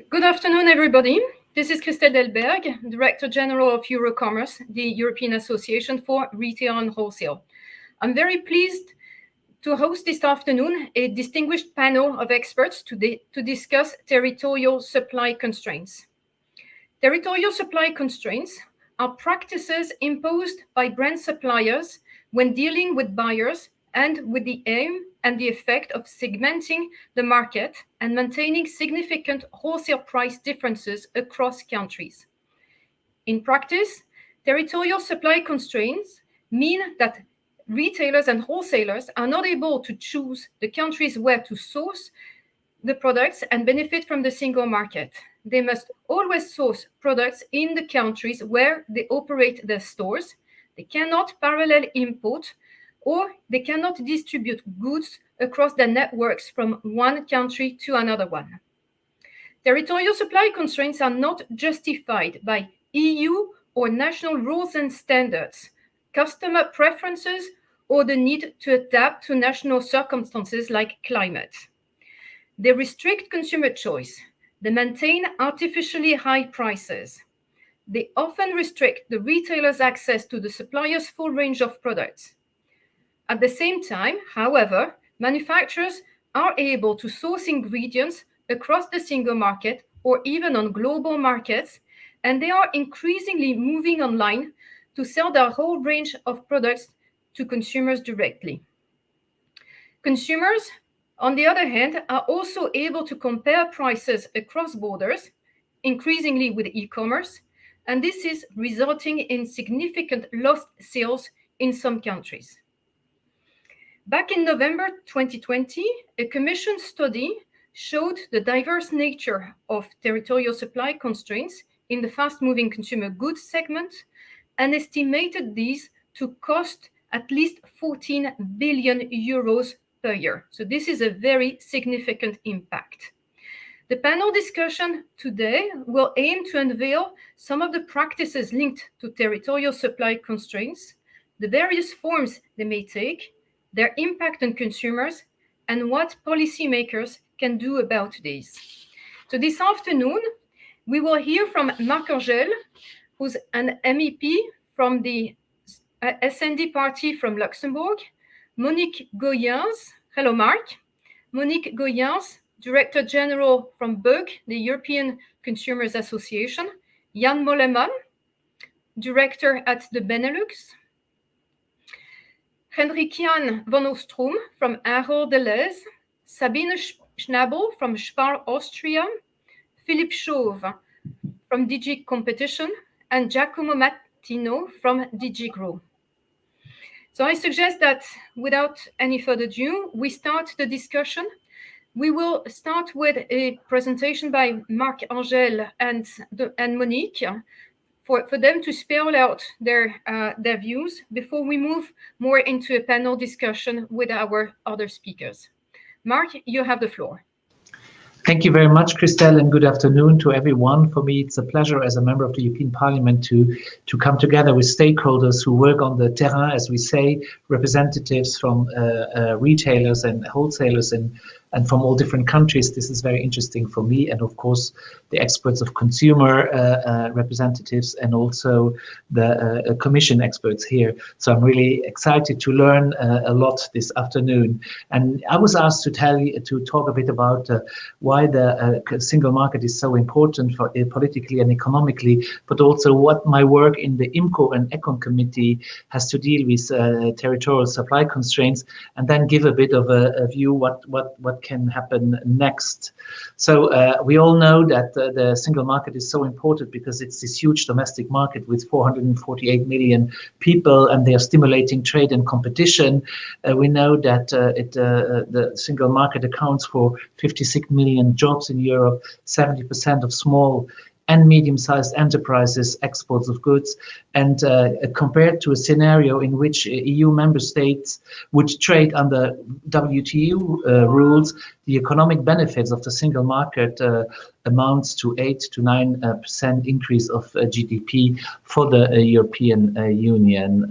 Good afternoon, everybody. This is Christelle Delberg, Director General of EuroCommerce, the European Association for Retail and Wholesale. I'm very pleased to host this afternoon a distinguished panel of experts to discuss territorial supply constraints. Territorial supply constraints are practices imposed by brand suppliers when dealing with buyers and with the aim and the effect of segmenting the market and maintaining significant wholesale price differences across countries. In practice, territorial supply constraints mean that retailers and wholesalers are not able to choose the countries where to source the products and benefit from the single market. They must always source products in the countries where they operate their stores. They cannot parallel import, or they cannot distribute goods across their networks from one country to another one. Territorial supply constraints are not justified by EU or national rules and standards, customer preferences, or the need to adapt to national circumstances like climate. They restrict consumer choice. They maintain artificially high prices. They often restrict the retailer's access to the supplier's full range of products. At the same time, however, manufacturers are able to source ingredients across the single market or even on global markets, and they are increasingly moving online to sell their whole range of products to consumers directly. Consumers, on the other hand, are also able to compare prices across borders, increasingly with e-commerce, and this is resulting in significant lost sales in some countries. Back in November 2020, a Commission study showed the diverse nature of territorial supply constraints in the fast-moving consumer goods segment and estimated these to cost at least 14 billion euros per year. So this is a very significant impact. The panel discussion today will aim to unveil some of the practices linked to territorial supply constraints, the various forms they may take, their impact on consumers, and what policymakers can do about these. So this afternoon, we will hear from Marc Angel, who's an MEP from the SND party from Luxembourg, Monique Goyens, hello Marc, Monique Goyens, Director General from BEUC, the European Consumers Association, Jan Moleman, Director at the Benelux, Henrikian van Oostrom from Ahold Delhaize, Sabine Schnabel from Spar Austria, Philippe Chauve from DG Competition, and Giacomo Mattino from DG Grow. So I suggest that without any further ado, we start the discussion. We will start with a presentation by Marc Angel and Monique, for them to spell out their views before we move more into a panel discussion with our other speakers. Marc, you have the floor. Thank you very much, Christelle, and good afternoon to everyone. For me, it's a pleasure as a member of the European Parliament to come together with stakeholders who work on the terrain, as we say, representatives from retailers and wholesalers and from all different countries. This is very interesting for me, and of course the experts of consumer representatives and also the Commission experts here. So I'm really excited to learn a lot this afternoon. And I was asked to talk a bit about why the single market is so important for politically and economically, but also what my work in the IMCO and ECON committee has to deal with territorial supply constraints, and then give a bit of a view what can happen next. So we all know that the single market is so important because it's this huge domestic market with 448 million people, and they are stimulating trade and competition. We know that the single market accounts for 56 million jobs in Europe, 70% of small and medium-sized enterprises, exports of goods, and compared to a scenario in which EU member states would trade under WTO rules, the economic benefits of the single market amounts to 8 to 9% increase of GDP for the European Union.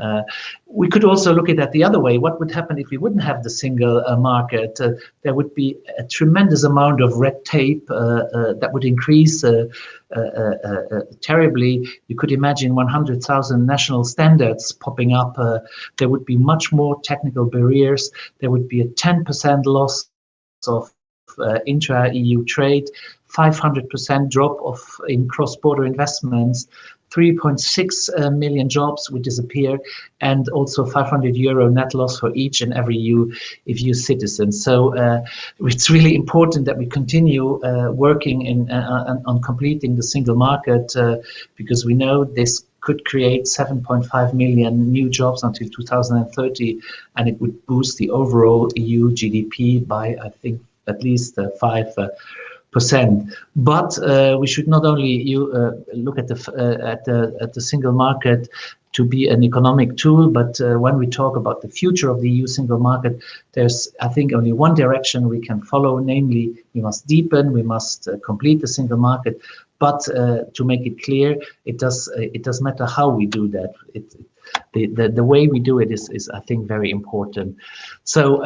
We could also look at it the other way. What would happen if we wouldn't have the single market? There would be a tremendous amount of red tape that would increase terribly. You could imagine 100,000 national standards popping up. There would be much more technical barriers. There would be a 10% loss of intra-EU trade, 500% drop in cross-border investments, 3.6 million jobs would disappear, and also €500 net loss for each and every EU citizen. So it's really important that we continue working on completing the single market, because we know this could create 7.5 million new jobs until 2030, and it would boost the overall EU GDP by, I think, at least 5%. But we should not only look at the single market to be an economic tool, but when we talk about the future of the EU single market, there's, I think, only one direction we can follow, namely we must deepen, we must complete the single market. But to make it clear, it does matter how we do that. The way we do it is I think very important. So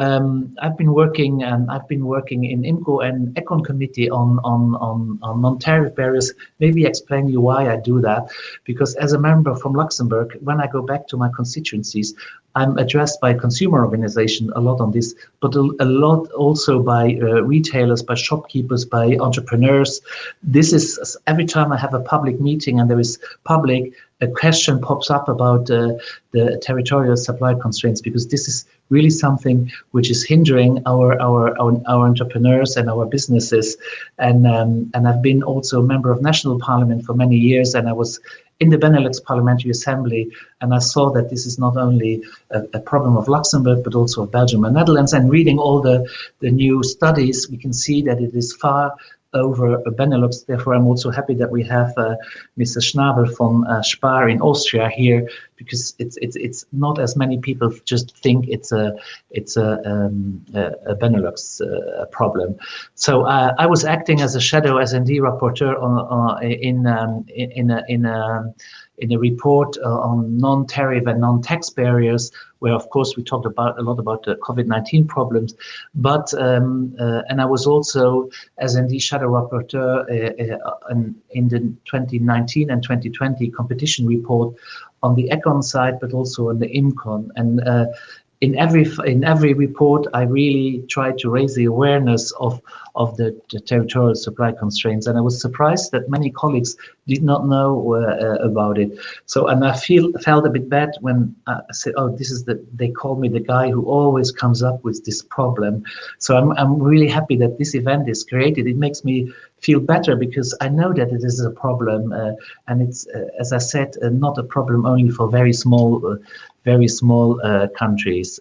I've been working in IMCO and Econ committee on non-tariff barriers. Maybe explain you why I do that, because as a member from Luxembourg, when I go back to my constituencies, I'm addressed by consumer organization a lot on this, but a lot also by retailers, by shopkeepers, by entrepreneurs. This is every time I have a public meeting and there is public, a question pops up about the territorial supply constraints, because this is really something which is hindering our entrepreneurs and our businesses. And I've been also a member of national parliament for many years, and I was in the Benelux Parliamentary Assembly, and I saw that this is not only a problem of Luxembourg, but also of Belgium and Netherlands. And reading all the new studies, we can see that it is far over Benelux. Therefore, I'm also happy that we have Mr. Schnabel from Spar in Austria here, because it's not as many people just think it's a Benelux problem. So I was acting as a shadow S&D rapporteur in a report on non-tariff and non-tax barriers, where of course we talked a lot about the COVID-19 problems, but and I was also S&D shadow rapporteur in the 2019 and 2020 competition report on the Econ side, but also on the IMCON. And in every report, I really tried to raise the awareness of the territorial supply constraints, and I was surprised that many colleagues did not know about it. So, and I felt a bit bad when I said, "Oh, they call me the guy who always comes up with this problem." So I'm really happy that this event is created. It makes me feel better, because I know that it is a problem, and it's, as I said, not a problem only for very small countries.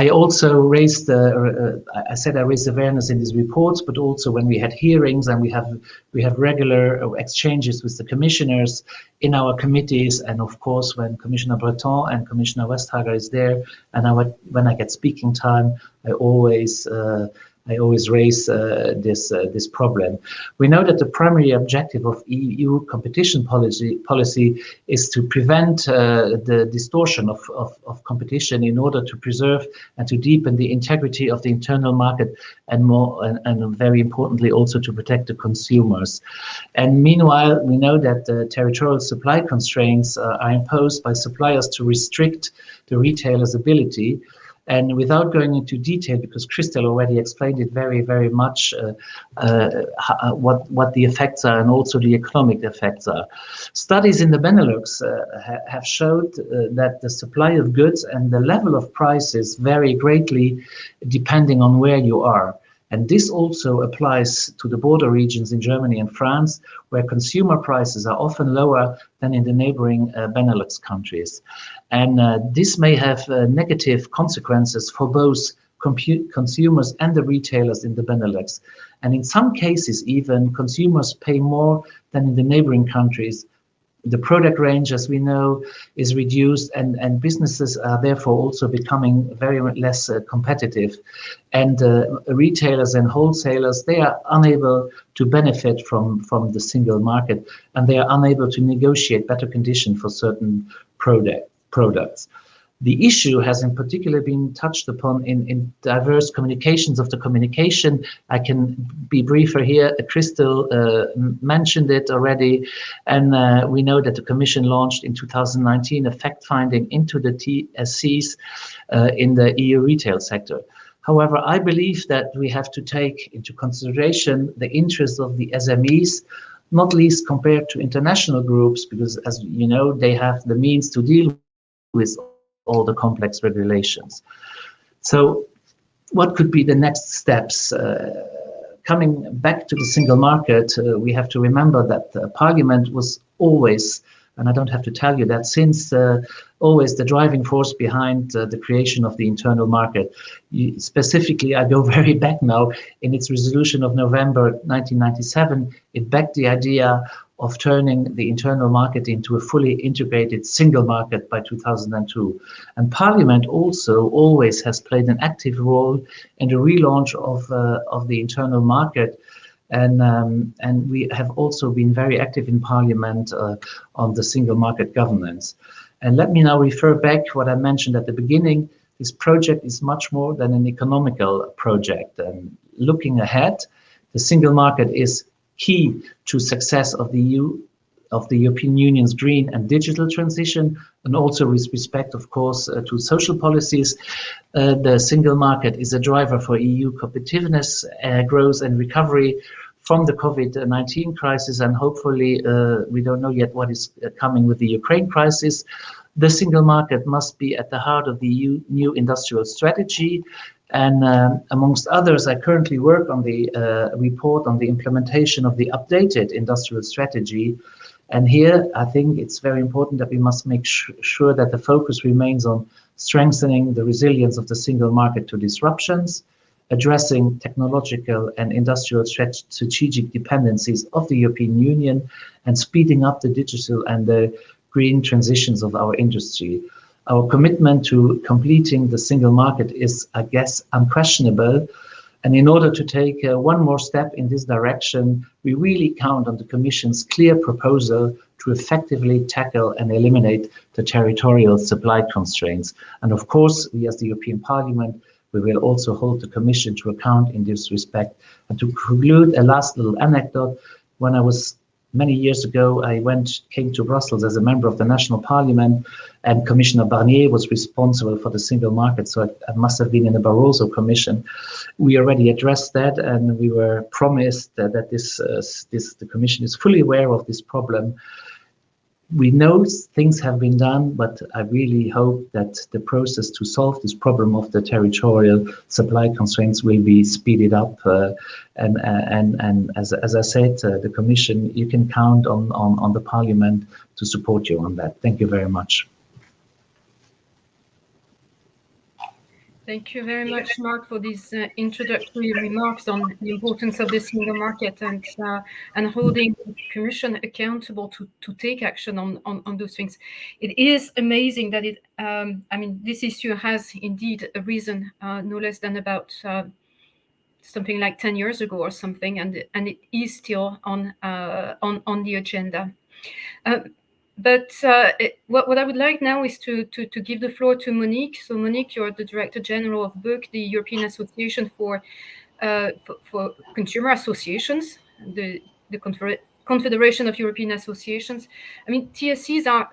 I also raised I said I raised awareness in these reports, but also when we had hearings, and we have regular exchanges with the commissioners in our committees, and of course when Commissioner Breton and Commissioner Vestager is there, and when I get speaking time, I always raise this problem. We know that the primary objective of EU competition policy is to prevent the distortion of competition in order to preserve and to deepen the integrity of the internal market, and very importantly also to protect the consumers. And meanwhile, we know that the territorial supply constraints are imposed by suppliers to restrict the retailer's ability. And without going into detail, because Christel already explained it very, very much, what the effects are and also the economic effects are. Studies in the Benelux have showed that the supply of goods and the level of prices vary greatly depending on where you are. And this also applies to the border regions in Germany and France, where consumer prices are often lower than in the neighboring Benelux countries. And this may have negative consequences for both consumers and the retailers in the Benelux. And in some cases, even consumers pay more than in the neighboring countries The product range, as we know, is reduced, and businesses are therefore also becoming very less competitive. And retailers and wholesalers, they are unable to benefit from the single market, and they are unable to negotiate better conditions for certain products. The issue has in particular been touched upon in diverse communications of the communication. I can be briefer here. Christel mentioned it already, and we know that the Commission launched in 2019 a fact-finding into the TSCs in the EU retail sector. However, I believe that we have to take into consideration the interests of the SMEs, not least compared to international groups, because as you know, they have the means to deal with all the complex regulations. So what could be the next steps? Coming back to the single market, we have to remember that Parliament was always, and I don't have to tell you that, since always the driving force behind the creation of the internal market. Specifically, I go very back now, in its resolution of November 1997, it backed the idea of turning the internal market into a fully integrated single market by 2002. And Parliament also always has played an active role in the relaunch of the internal market. And we have also been very active in Parliament on the single market governance. And let me now refer back what I mentioned at the beginning. This project is much more than an economical project. And looking ahead, the single market is key to success of the European Union's green and digital transition, and also with respect, of course, to social policies. The single market is a driver for EU competitiveness, growth and recovery from the COVID-19 crisis, and hopefully we don't know yet what is coming with the Ukraine crisis. The single market must be at the heart of the EU new industrial strategy. And amongst others, I currently work on the report on the implementation of the updated industrial strategy. And here, I think it's very important that we must make sure that the focus remains on strengthening the resilience of the single market to disruptions, addressing technological and industrial strategic dependencies of the European Union, and speeding up the digital and the green transitions of our industry. Our commitment to completing the single market is, I guess, unquestionable. And in order to take one more step in this direction, we really count on the Commission's clear proposal to effectively tackle and eliminate the territorial supply constraints. And of course, we as the European Parliament, we will also hold the Commission to account in this respect. And to conclude, a last little anecdote. When I was many years ago, I came to Brussels as a member of the National Parliament, and Commissioner Barnier was responsible for the single market. So I must have been in the Barroso Commission. We already addressed that, and we were promised that the Commission is fully aware of this problem. We know things have been done, but I really hope that the process to solve this problem of the territorial supply constraints will be speeded up. And as I said, the Commission, you can count on the Parliament to support you on that. Thank you very much. Thank you very much, Mark, for these introductory remarks on the importance of the single market and holding the Commission accountable to take action on those things. It is amazing that this issue has indeed arisen no less than about something like 10 years ago or something, and it is still on the agenda. But what I would like now is to give the floor to Monique. So Monique, you're the Director General of BEUC, the European Association for Consumer Associations, the Confederation of European Associations. I mean, TSCs are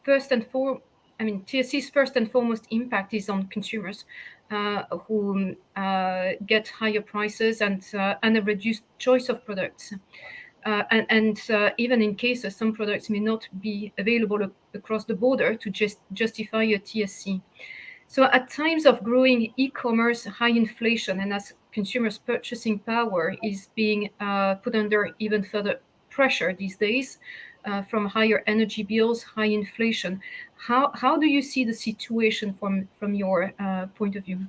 TSC's first and foremost impact is on consumers who get higher prices and a reduced choice of products. And even in cases some products may not be available across the border to just justify a TSC. So at times of growing e-commerce, high inflation, and as consumers' purchasing power is being put under even further pressure these days from higher energy bills, high inflation, how do you see the situation from your point of view?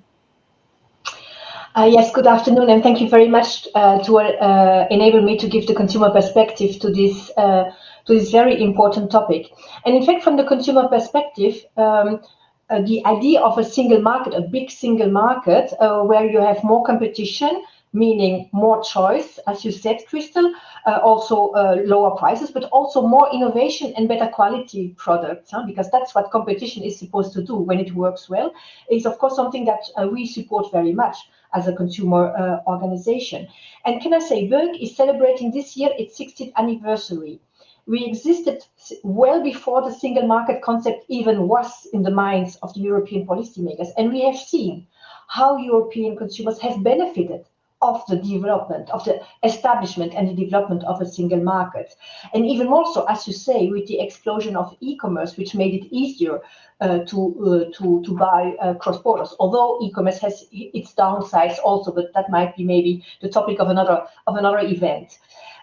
Yes, good afternoon, and thank you very much to enable me to give the consumer perspective to this very important topic. And in fact, from the consumer perspective, the idea of a single market, a big single market, where you have more competition, meaning more choice, as you said, Crystal, also lower prices, but also more innovation and better quality products, because that's what competition is supposed to do when it works well, is of course something that we support very much as a consumer organization. And can I say, Berg is celebrating this year its 60th anniversary. We existed well before the single market concept even was in the minds of the European policymakers. And we have seen how European consumers have benefited of the development, of the establishment and the development of a single market. And even more so, as you say, with the explosion of e-commerce, which made it easier to buy cross borders. Although e-commerce has its downsides also, but that might be maybe the topic of another event.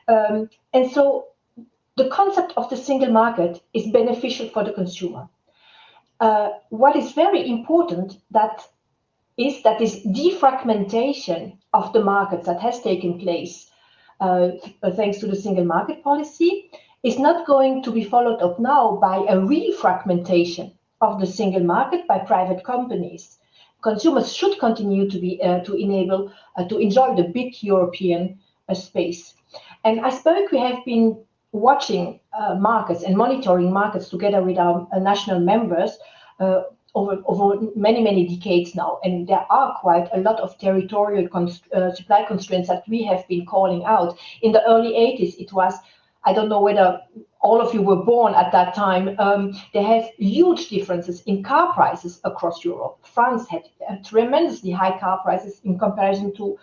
And so the concept of the single market is beneficial for the consumer. What is very important is that this defragmentation of the markets that has taken place thanks to the single market policy is not going to be followed up now by a refragmentation of the single market by private companies. Consumers should continue to be to enjoy the big European space. And as Berg, we have been watching markets and monitoring markets together with our national members over many decades now, and there are quite a lot of territorial supply constraints that we have been calling out. In the early 80s, it was, I don't know whether all of you were born at that time, they have huge differences in car prices across Europe. France had tremendously high car prices in comparison to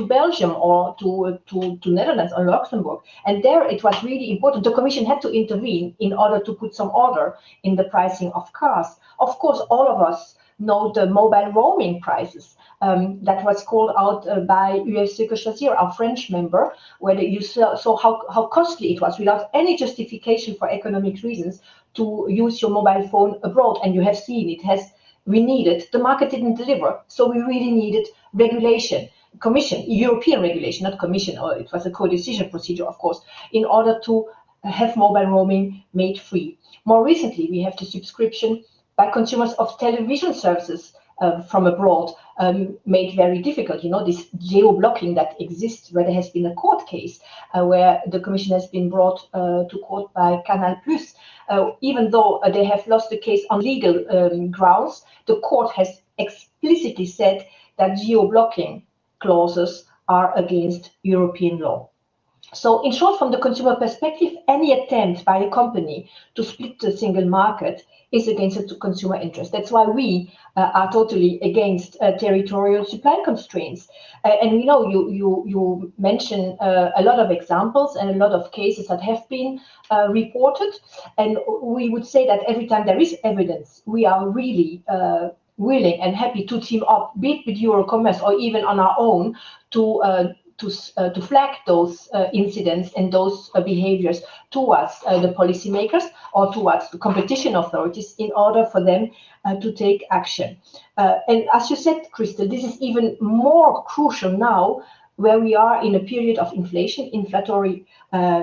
Belgium or to Netherlands or Luxembourg. And there it was really important. The Commission had to intervene in order to put some order in the pricing of cars. Of course, all of us know the mobile roaming prices that was called out by EuroCommerce, our French member, where you saw how costly it was without any justification for economic reasons to use your mobile phone abroad. And you have seen we needed, the market didn't deliver, so we really needed regulation. Commission, European regulation, not Commission, or it was a co-decision procedure, of course, in order to have mobile roaming made free. More recently, we have the subscription by consumers of television services from abroad made very difficult. You know, this geo-blocking that exists, where there has been a court case where the Commission has been brought to court by Canal+. Even though they have lost the case on legal grounds, the court has explicitly said that geo-blocking clauses are against European law. So in short, from the consumer perspective, any attempt by a company to split the single market is against the consumer interest. That's why we are totally against territorial supply constraints. And we know you mentioned a lot of examples and a lot of cases that have been reported. And we would say that every time there is evidence, we are really willing and happy to team up, be it with EuroCommerce or even on our own, to flag those incidents and those behaviors towards the policymakers or towards the competition authorities in order for them to take action. And as you said, Crystal, this is even more crucial now, where we are in a period of inflationary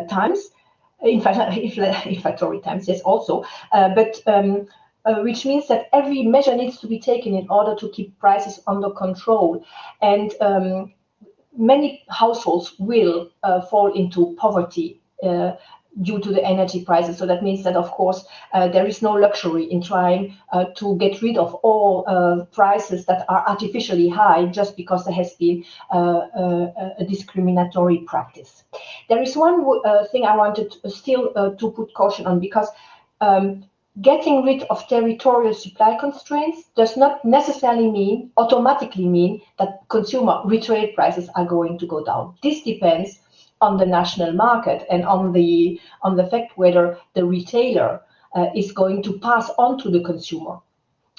times, yes, also, which means that every measure needs to be taken in order to keep prices under control. And many households will fall into poverty due to the energy prices. So that means that, of course, there is no luxury in trying to get rid of all prices that are artificially high just because there has been a discriminatory practice. There is one thing I wanted still to put caution on, because getting rid of territorial supply constraints does not necessarily automatically mean that consumer retail prices are going to go down. This depends on the national market and on the fact whether the retailer is going to pass on to the consumer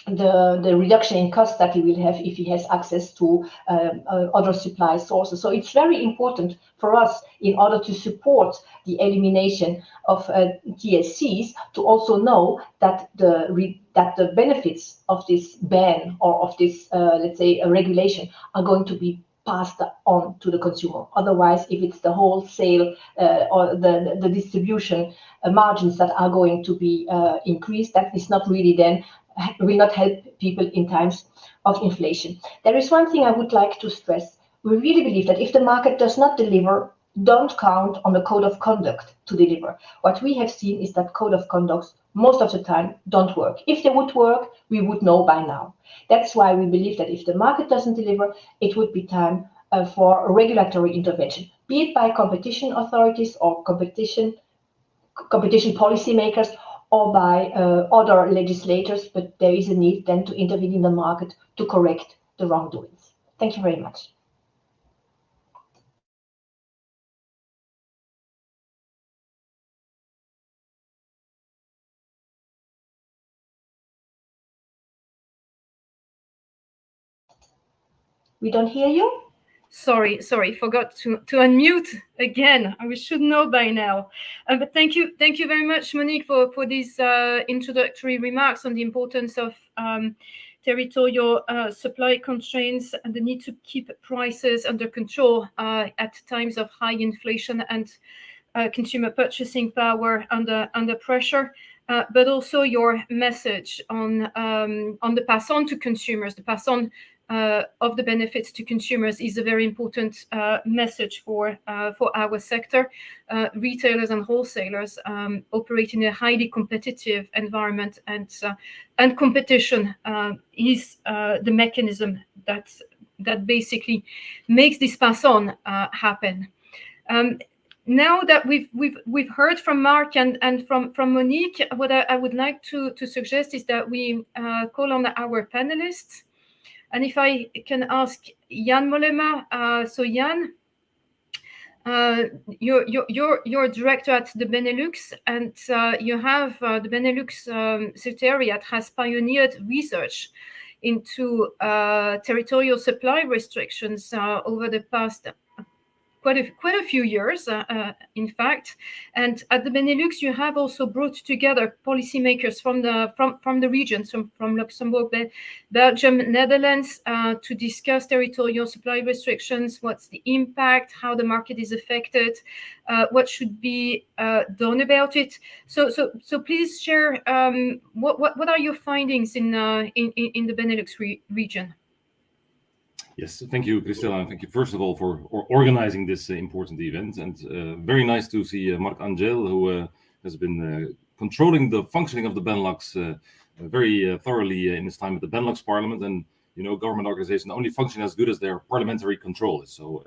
the reduction in cost that he will have if he has access to other supply sources. So it's very important for us, in order to support the elimination of TSCs, to also know that the benefits of this ban or of this, let's say, a regulation are going to be passed on to the consumer. Otherwise, if it's the wholesale or the distribution margins that are going to be increased, that is not really then will not help people in times of inflation. There is one thing I would like to stress. We really believe that if the market does not deliver, don't count on the code of conduct to deliver. What we have seen is that code of conducts most of the time don't work. If they would work, we would know by now. That's why we believe that if the market doesn't deliver, it would be time for regulatory intervention, be it by competition authorities or competition policymakers, or by other legislators, but there is a need then to intervene in the market to correct the wrongdoings. Thank you very much. We don't hear you. Sorry, forgot to unmute again. We should know by now. But thank you very much, Monique, for these introductory remarks on the importance of territorial supply constraints and the need to keep prices under control at times of high inflation and consumer purchasing power under pressure. But also your message on the pass on to consumers, the pass on of the benefits to consumers is a very important message for our sector. Retailers and wholesalers operate in a highly competitive environment, and competition is the mechanism that basically makes this pass on happen. Now that we've heard from Mark and from Monique, what I would like to suggest is that we call on our panelists. And if I can ask Jan Mollema, so Jan, you're director at the Benelux, and you have the Benelux Secretariat has pioneered research into territorial supply restrictions over the past quite a few years, in fact. And at the Benelux, you have also brought together policymakers from the regions, from Luxembourg, Belgium, Netherlands, to discuss territorial supply restrictions, what's the impact, how the market is affected, what should be done about it. So please share what are your findings in the Benelux region. Yes, thank you, Christelle, and thank you first of all for organizing this important event. And very nice to see Marc Angel, who has been controlling the functioning of the Benelux very thoroughly in his time at the Benelux Parliament. And you know, government organizations only function as good as their parliamentary control is. So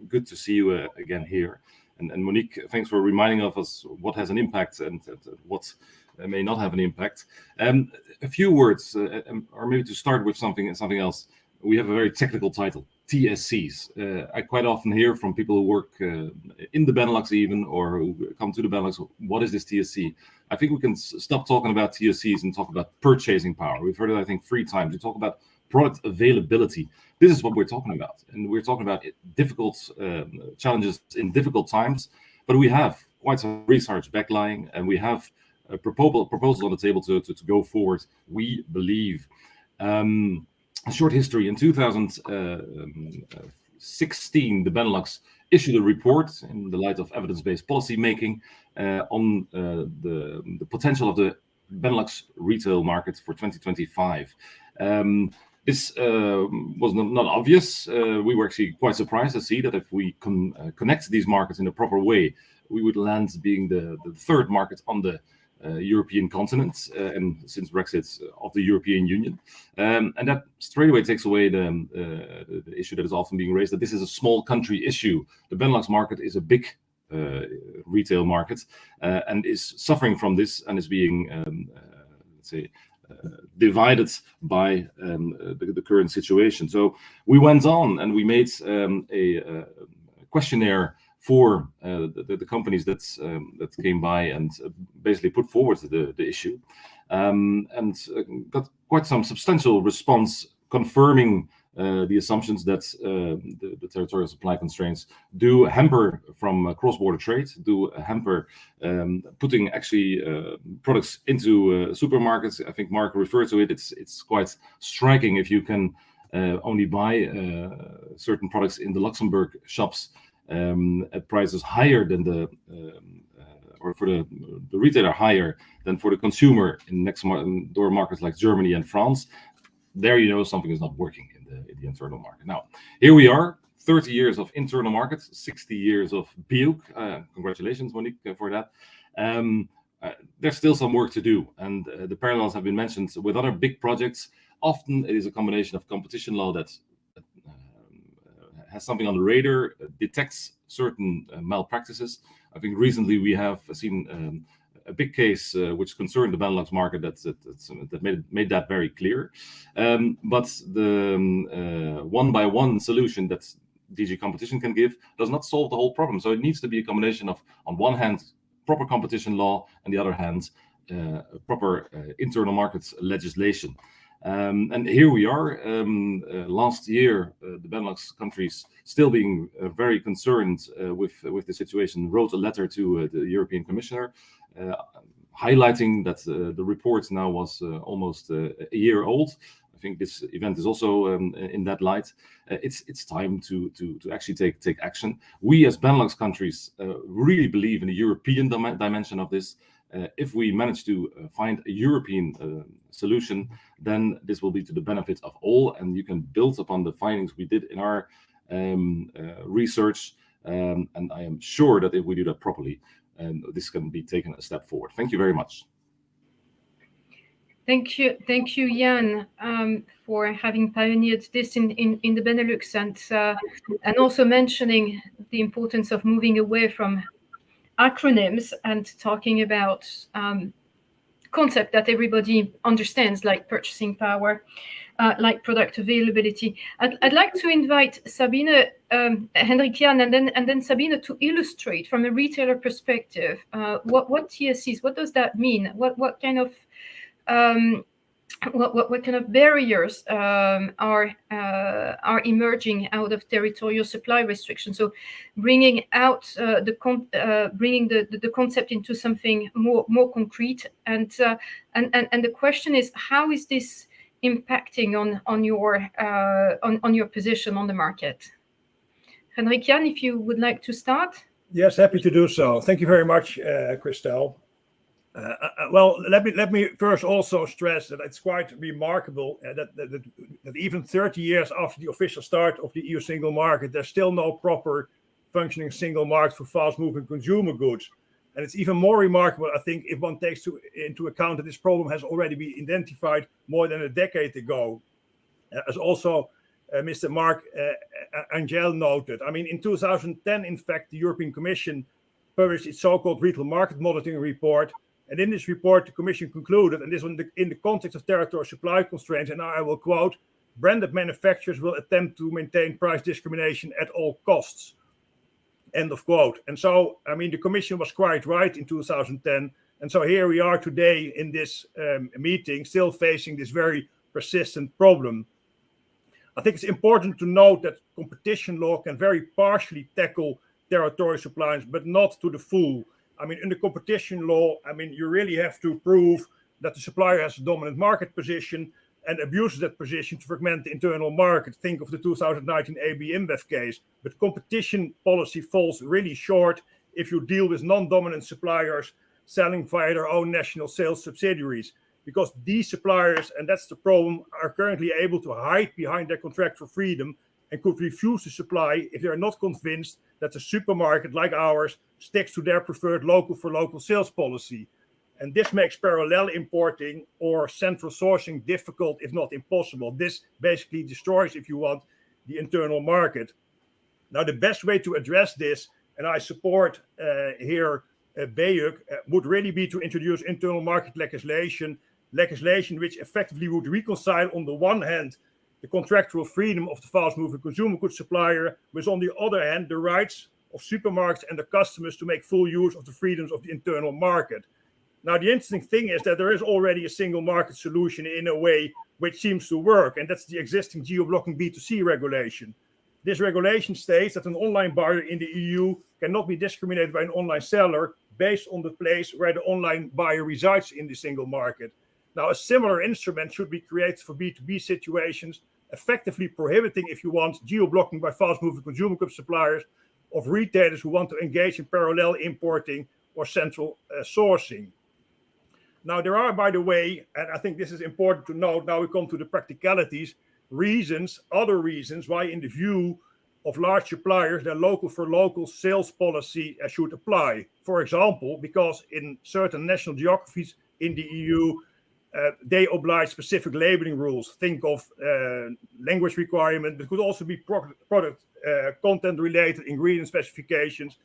good to see you again here. And Monique, thanks for reminding of us what has an impact and what may not have an impact. A few words, or maybe to start with something else. We have a very technical title, TSCs. I quite often hear from people who work in the Benelux even, or who come to the Benelux, what is this TSC? I think we can stop talking about TSCs and talk about purchasing power. We've heard it, I think, 3 times. We talk about product availability. This is what we're talking about. And we're talking about difficult challenges in difficult times. But we have quite some research backlying, and we have proposals on the table to go forward, we believe. A short history. In 2016, the Benelux issued a report in the light of evidence-based policy making on the potential of the Benelux retail market for 2025. This was not obvious. We were actually quite surprised to see that if we connect these markets in a proper way, we would land being the third market on the European continent, and since Brexit of the European Union, and that straight away takes away the issue that is often being raised, that this is a small country issue. The Benelux market is a big retail market and is suffering from this, and is being let's say divided by the current situation. So we went on and we made a questionnaire for the companies that came by and basically put forward the issue, and got quite some substantial response confirming the assumptions that the territorial supply constraints do hamper from cross-border trade, do hamper putting actually products into supermarkets. I think Mark referred to it. It's quite striking if you can only buy certain products in the Luxembourg shops at prices higher than or for the retailer higher than for the consumer in next door markets like Germany and France. There you know something is not working in the internal market. Now, here we are, 30 years of internal markets, 60 years of BEUC. Congratulations, Monique, for that. There's still some work to do, and the parallels have been mentioned with other big projects. Often it is a combination of competition law that has something on the radar, detects certain malpractices. I think recently we have seen a big case which concerned the Benelux market that made that very clear. But the one-by-one solution that DG Competition can give does not solve the whole problem. So it needs to be a combination of, on one hand, proper competition law, and the other hand, proper internal markets legislation. And here we are. Last year, the Benelux countries, still being very concerned with the situation, wrote a letter to the European Commissioner, highlighting that the report now was almost a year old. I think this event is also in that light. It's time to actually take action. We as Benelux countries really believe in the European dimension of this. If we manage to find a European solution, then this will be to the benefit of all, and you can build upon the findings we did in our research. And I am sure that if we do that properly, this can be taken a step forward. Thank you very much. Thank you, Jan, for having pioneered this in the Benelux, and also mentioning the importance of moving away from acronyms and talking about concept that everybody understands, like purchasing power, like product availability. I'd like to invite Sabine, Henrik Jan, and then Sabine to illustrate from a retailer perspective what TSCs, what does that mean? What kind of what kind of barriers are emerging out of territorial supply restrictions? So bringing out bringing the concept into something more concrete, and the question is, how is this impacting on your position on the market? Henrik Jan, if you would like to start. Yes, happy to do so. Thank you very much, Christelle. Well, let me first also stress that it's quite remarkable that even 30 years after the official start of the EU single market, there's still no proper functioning single market for fast-moving consumer goods. And it's even more remarkable, I think, if one takes into account that this problem has already been identified more than a decade ago, as also Mr. Mark Angel noted. I mean, in 2010, in fact, the European Commission published its so-called retail market monitoring report. And in this report, the Commission concluded, and this was in the context of territorial supply constraints, and I will quote, branded manufacturers will attempt to maintain price discrimination at all costs. End of quote. And so, I mean, the Commission was quite right in 2010. And so here we are today in this meeting, still facing this very persistent problem. I think it's important to note that competition law can very partially tackle territorial supply, but not to the full. I mean, in the competition law, I mean, you really have to prove that the supplier has a dominant market position and abuses that position to fragment the internal market. Think of the 2019 AB InBev case. But competition policy falls really short if you deal with non-dominant suppliers selling via their own national sales subsidiaries. Because these suppliers, and that's the problem, are currently able to hide behind their contractual freedom and could refuse to supply if they are not convinced that a supermarket like ours sticks to their preferred local-for-local sales policy. And this makes parallel importing or central sourcing difficult, if not impossible. This basically destroys, if you want, the internal market. Now, the best way to address this, and I support here BEUC, would really be to introduce internal market legislation which effectively would reconcile, on the one hand, the contractual freedom of the fast-moving consumer goods supplier, with, on the other hand, the rights of supermarkets and their customers to make full use of the freedoms of the internal market. Now, the interesting thing is that there is already a single market solution in a way which seems to work, and that's the existing geo-blocking B2C regulation. This regulation states that an online buyer in the EU cannot be discriminated by an online seller based on the place where the online buyer resides in the single market. Now, a similar instrument should be created for B2B situations, effectively prohibiting, if you want, geo-blocking by fast-moving consumer goods suppliers of retailers who want to engage in parallel importing or central sourcing. Now, there are, by the way, and I think this is important to note, now we come to the practicalities, other reasons why, in the view of large suppliers, their local for local sales policy should apply. For example, because in certain national geographies in the EU, they oblige specific labeling rules. Think of language requirement, but could also be product content related ingredient specifications.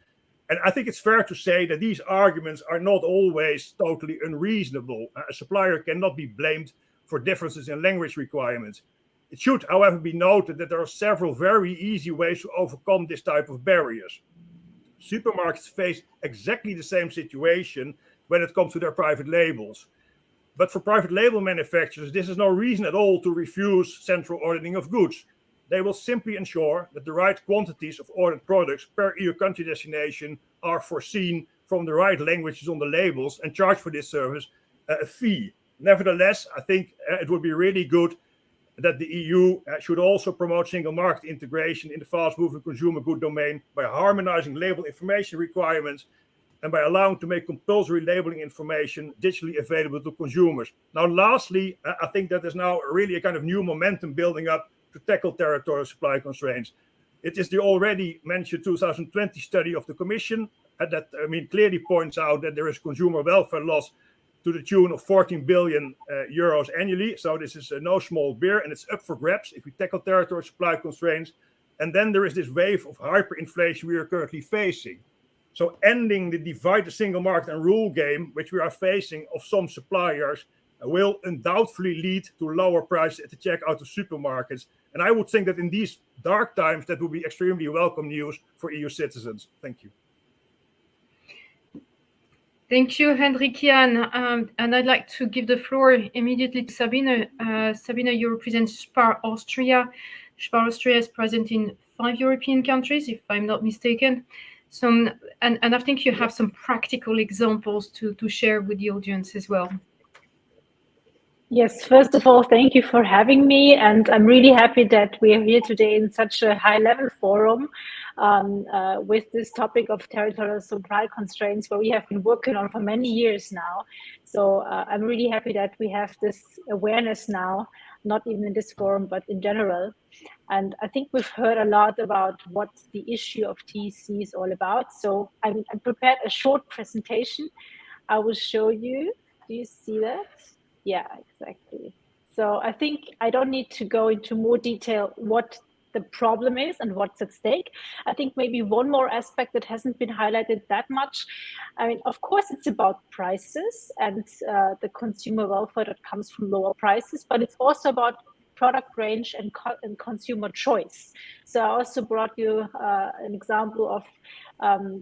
And I think it's fair to say that these arguments are not always totally unreasonable. A supplier cannot be blamed for differences in language requirements. It should, however, be noted that there are several very easy ways to overcome this type of barriers. Supermarkets face exactly the same situation when it comes to their private labels. But for private label manufacturers, this is no reason at all to refuse central ordering of goods. They will simply ensure that the right quantities of ordered products per EU country destination are foreseen from the right languages on the labels and charge for this service a fee. Nevertheless, I think it would be really good that the EU should also promote single market integration in the fast-moving consumer good domain by harmonizing label information requirements and by allowing to make compulsory labeling information digitally available to consumers. Now, lastly, I think that there's now really a kind of new momentum building up to tackle territorial supply constraints. It is the already mentioned 2020 study of the Commission that clearly points out that there is consumer welfare loss to the tune of 14 billion euros annually. So this is no small beer, and it's up for grabs if we tackle territorial supply constraints. And then there is this wave of hyperinflation we are currently facing. So ending the divide the single market and rule game, which we are facing of some suppliers, will undoubtedly lead to lower prices at the checkout of supermarkets. And I would think that in these dark times, that would be extremely welcome news for EU citizens. Thank you. Thank you, Hendrik-Jan. And I'd like to give the floor immediately to Sabine. Sabine, you represent Spar Austria. Spar Austria is present in 5 European countries, if I'm not mistaken. And I think you have some practical examples to share with the audience as well. Yes, first of all, thank you for having me. And I'm really happy that we are here today in such a high-level forum with this topic of territorial supply constraints, where we have been working on for many years now. So I'm really happy that we have this awareness now, not even in this forum, but in general. And I think we've heard a lot about what the issue of TEC is all about. So I prepared a short presentation. I will show you. Do you see that? Yeah, exactly. So I think I don't need to go into more detail what the problem is and what's at stake. I think maybe one more aspect that hasn't been highlighted that much. I mean, of course, it's about prices and the consumer welfare that comes from lower prices, but it's also about product range and consumer choice. So I also brought you an example of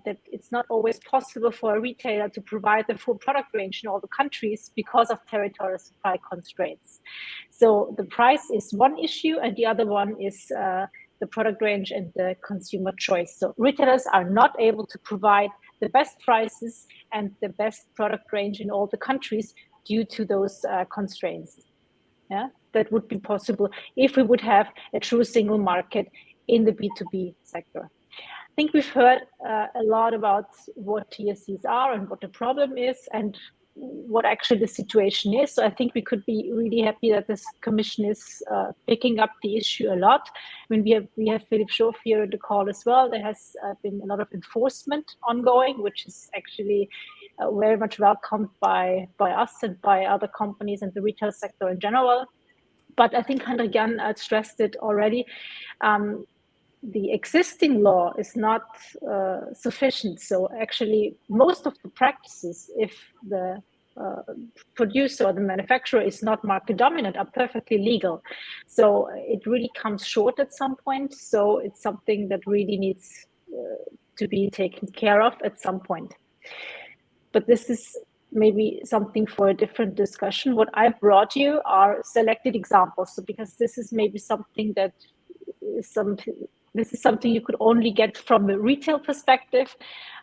that it's not always possible for a retailer to provide the full product range in all the countries because of territorial supply constraints. So the price is one issue, and the other one is the product range and the consumer choice. So retailers are not able to provide the best prices and the best product range in all the countries due to those constraints. Yeah, that would be possible if we would have a true single market in the B2B sector. I think we've heard a lot about what TSCs are and what the problem is and what actually the situation is. So I think we could be really happy that this commission is picking up the issue a lot. I mean, we have Philip Schoff here in the call as well. There has been a lot of enforcement ongoing, which is actually very much welcomed by us and by other companies and the retail sector in general. But I think Hendrik-Jan stressed it already. The existing law is not sufficient. So actually, most of the practices, if the producer or the manufacturer is not market dominant, are perfectly legal. So it really comes short at some point. So it's something that really needs to be taken care of at some point. But this is maybe something for a different discussion. What I brought you are selected examples. So because this is maybe something that is something you could only get from a retail perspective.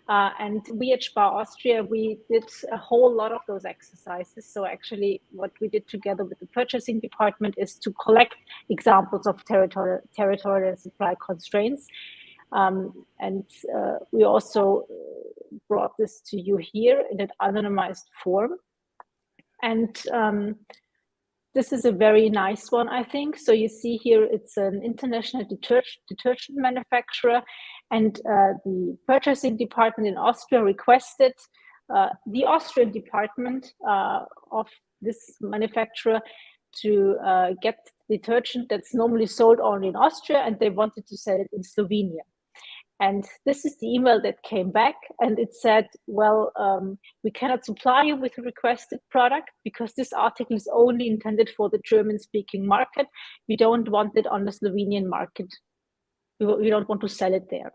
And we at Spar Austria, we did a whole lot of those exercises. So actually what we did together with the purchasing department is to collect examples of territorial supply constraints. And we also brought this to you here in an anonymized form. And this is a very nice one, I think. So you see here, it's an international detergent manufacturer, and the purchasing department in Austria requested the Austrian department of this manufacturer to get detergent that's normally sold only in Austria, and they wanted to sell it in Slovenia. And this is the email that came back, and it said, well, we cannot supply you with a requested product because this article is only intended for the German-speaking market. We don't want it on the Slovenian market. We don't want to sell it there.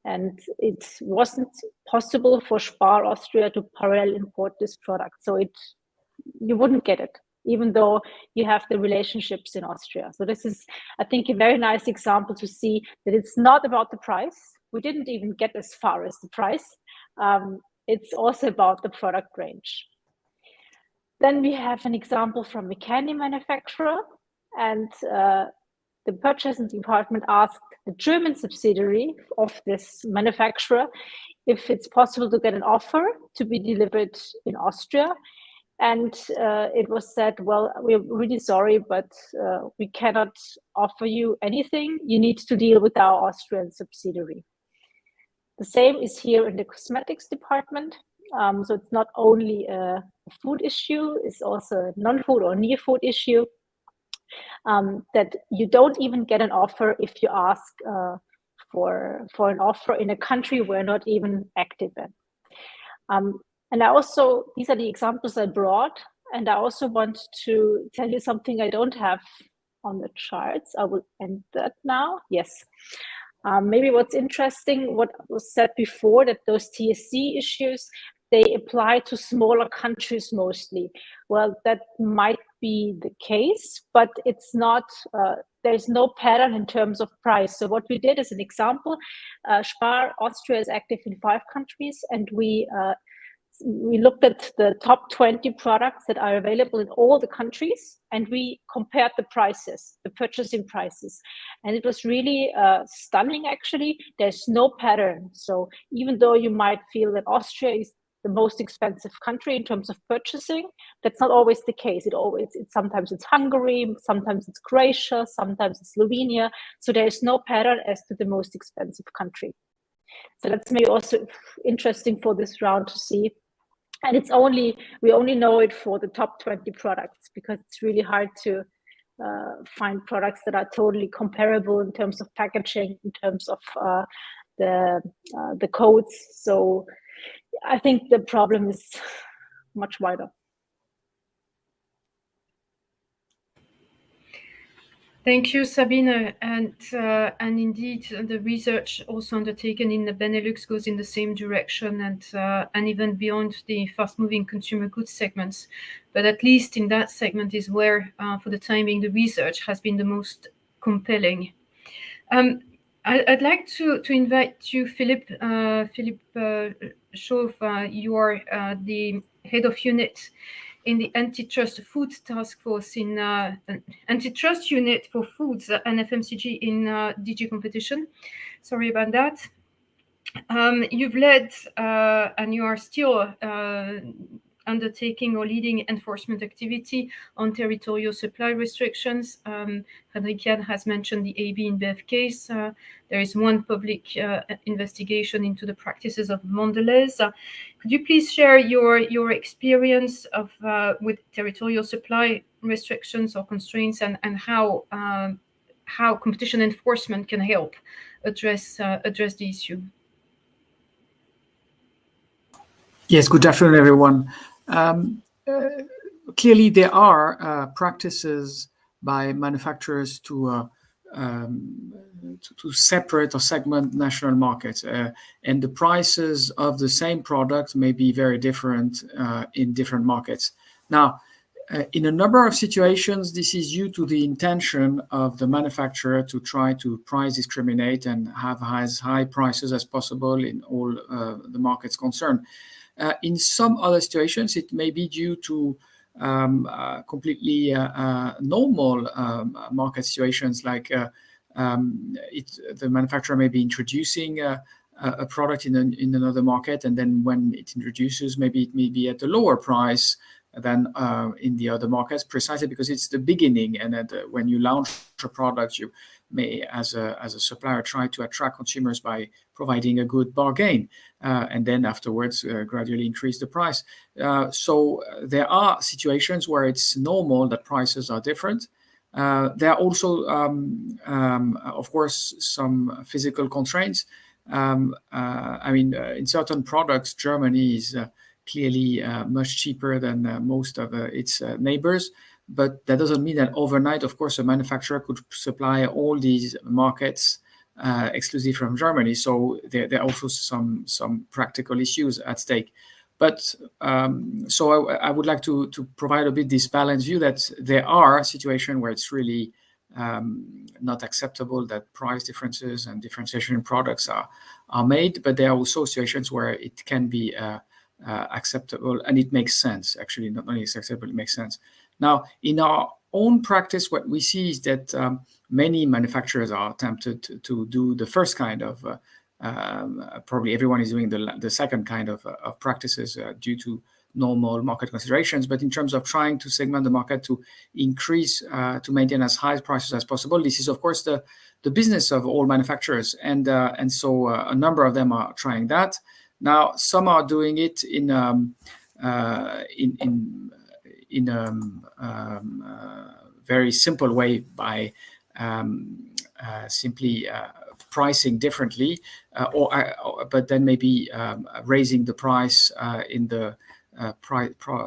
And it wasn't possible for Spar Austria to parallel import this product. So you wouldn't get it, even though you have the relationships in Austria. So this is, I think, a very nice example to see that it's not about the price. We didn't even get as far as the price. It's also about the product range. Then we have an example from a candy manufacturer, and the purchasing department asked the German subsidiary of this manufacturer if it's possible to get an offer to be delivered in Austria. And it was said, well, we're really sorry, but we cannot offer you anything. You need to deal with our Austrian subsidiary. The same is here in the cosmetics department. So it's not only a food issue, it's also a non-food or near-food issue, that you don't even get an offer if you ask for an offer in a country we're not even active in. And I also, these are the examples I brought, and I also want to tell you something I don't have on the charts. I will end that now. Yes. Maybe what's interesting, what was said before, that those TSC issues, they apply to smaller countries mostly. Well, that might be the case, but it's not, there's no pattern in terms of price. So what we did as an example, Spar Austria is active in 5 countries, and we looked at the top 20 products that are available in all the countries, and we compared the prices, the purchasing prices. And it was really stunning, actually. There's no pattern. So even though you might feel that Austria is the most expensive country in terms of purchasing, that's not always the case. Sometimes it's Hungary, sometimes it's Croatia, sometimes it's Slovenia. So there is no pattern as to the most expensive country. So that's maybe also interesting for this round to see. And we only know it for the top 20 products, because it's really hard to find products that are totally comparable in terms of packaging, in terms of the codes. So I think the problem is much wider. Thank you, Sabine. And indeed, the research also undertaken in the Benelux goes in the same direction, and even beyond the fast-moving consumer goods segments. But at least in that segment is where, for the time being, the research has been the most compelling. I'd like to invite you, Philippe Chauve. You are the head of unit in the Antitrust Food Task Force in Antitrust Unit for Foods and FMCG in DG Competition. Sorry about that. You've led and you are still undertaking or leading enforcement activity on territorial supply restrictions. Henrik-Jan has mentioned the AB InBev case. There is one public investigation into the practices of Mondelez. Could you please share your experience of with territorial supply restrictions or constraints, and how competition enforcement can help address the issue? Yes, good afternoon, everyone. Clearly, there are practices by manufacturers to to separate or segment national markets, and the prices of the same product may be very different in different markets. Now, in a number of situations, this is due to the intention of the manufacturer to try to price discriminate and have as high prices as possible in all the markets concerned. In some other situations, it may be due to completely normal market situations, like the manufacturer may be introducing a product in another market, and then when it introduces, maybe it may be at a lower price than in the other markets, precisely because it's the beginning, and when you launch a product, you may, as a supplier, try to attract consumers by providing a good bargain, and then afterwards gradually increase the price. So there are situations where it's normal that prices are different. There are also, of course, some physical constraints. I mean, in certain products, Germany is clearly much cheaper than most of its neighbors. But that doesn't mean that overnight, of course, a manufacturer could supply all these markets exclusively from Germany. So there are also some practical issues at stake. But so I would like to provide a bit this balanced view that there are situations where it's really not acceptable that price differences and differentiation in products are made, but there are also situations where it can be acceptable, and it makes sense. Actually, not only it's acceptable, it makes sense. Now, in our own practice, what we see is that many manufacturers are tempted to do the first kind of, probably everyone is doing the second kind of practices due to normal market considerations. But in terms of trying to segment the market to increase, to maintain as high prices as possible, this is, of course, the business of all manufacturers. And so a number of them are trying that. Now, some are doing it in very simple way by simply pricing differently, but then maybe raising the price in the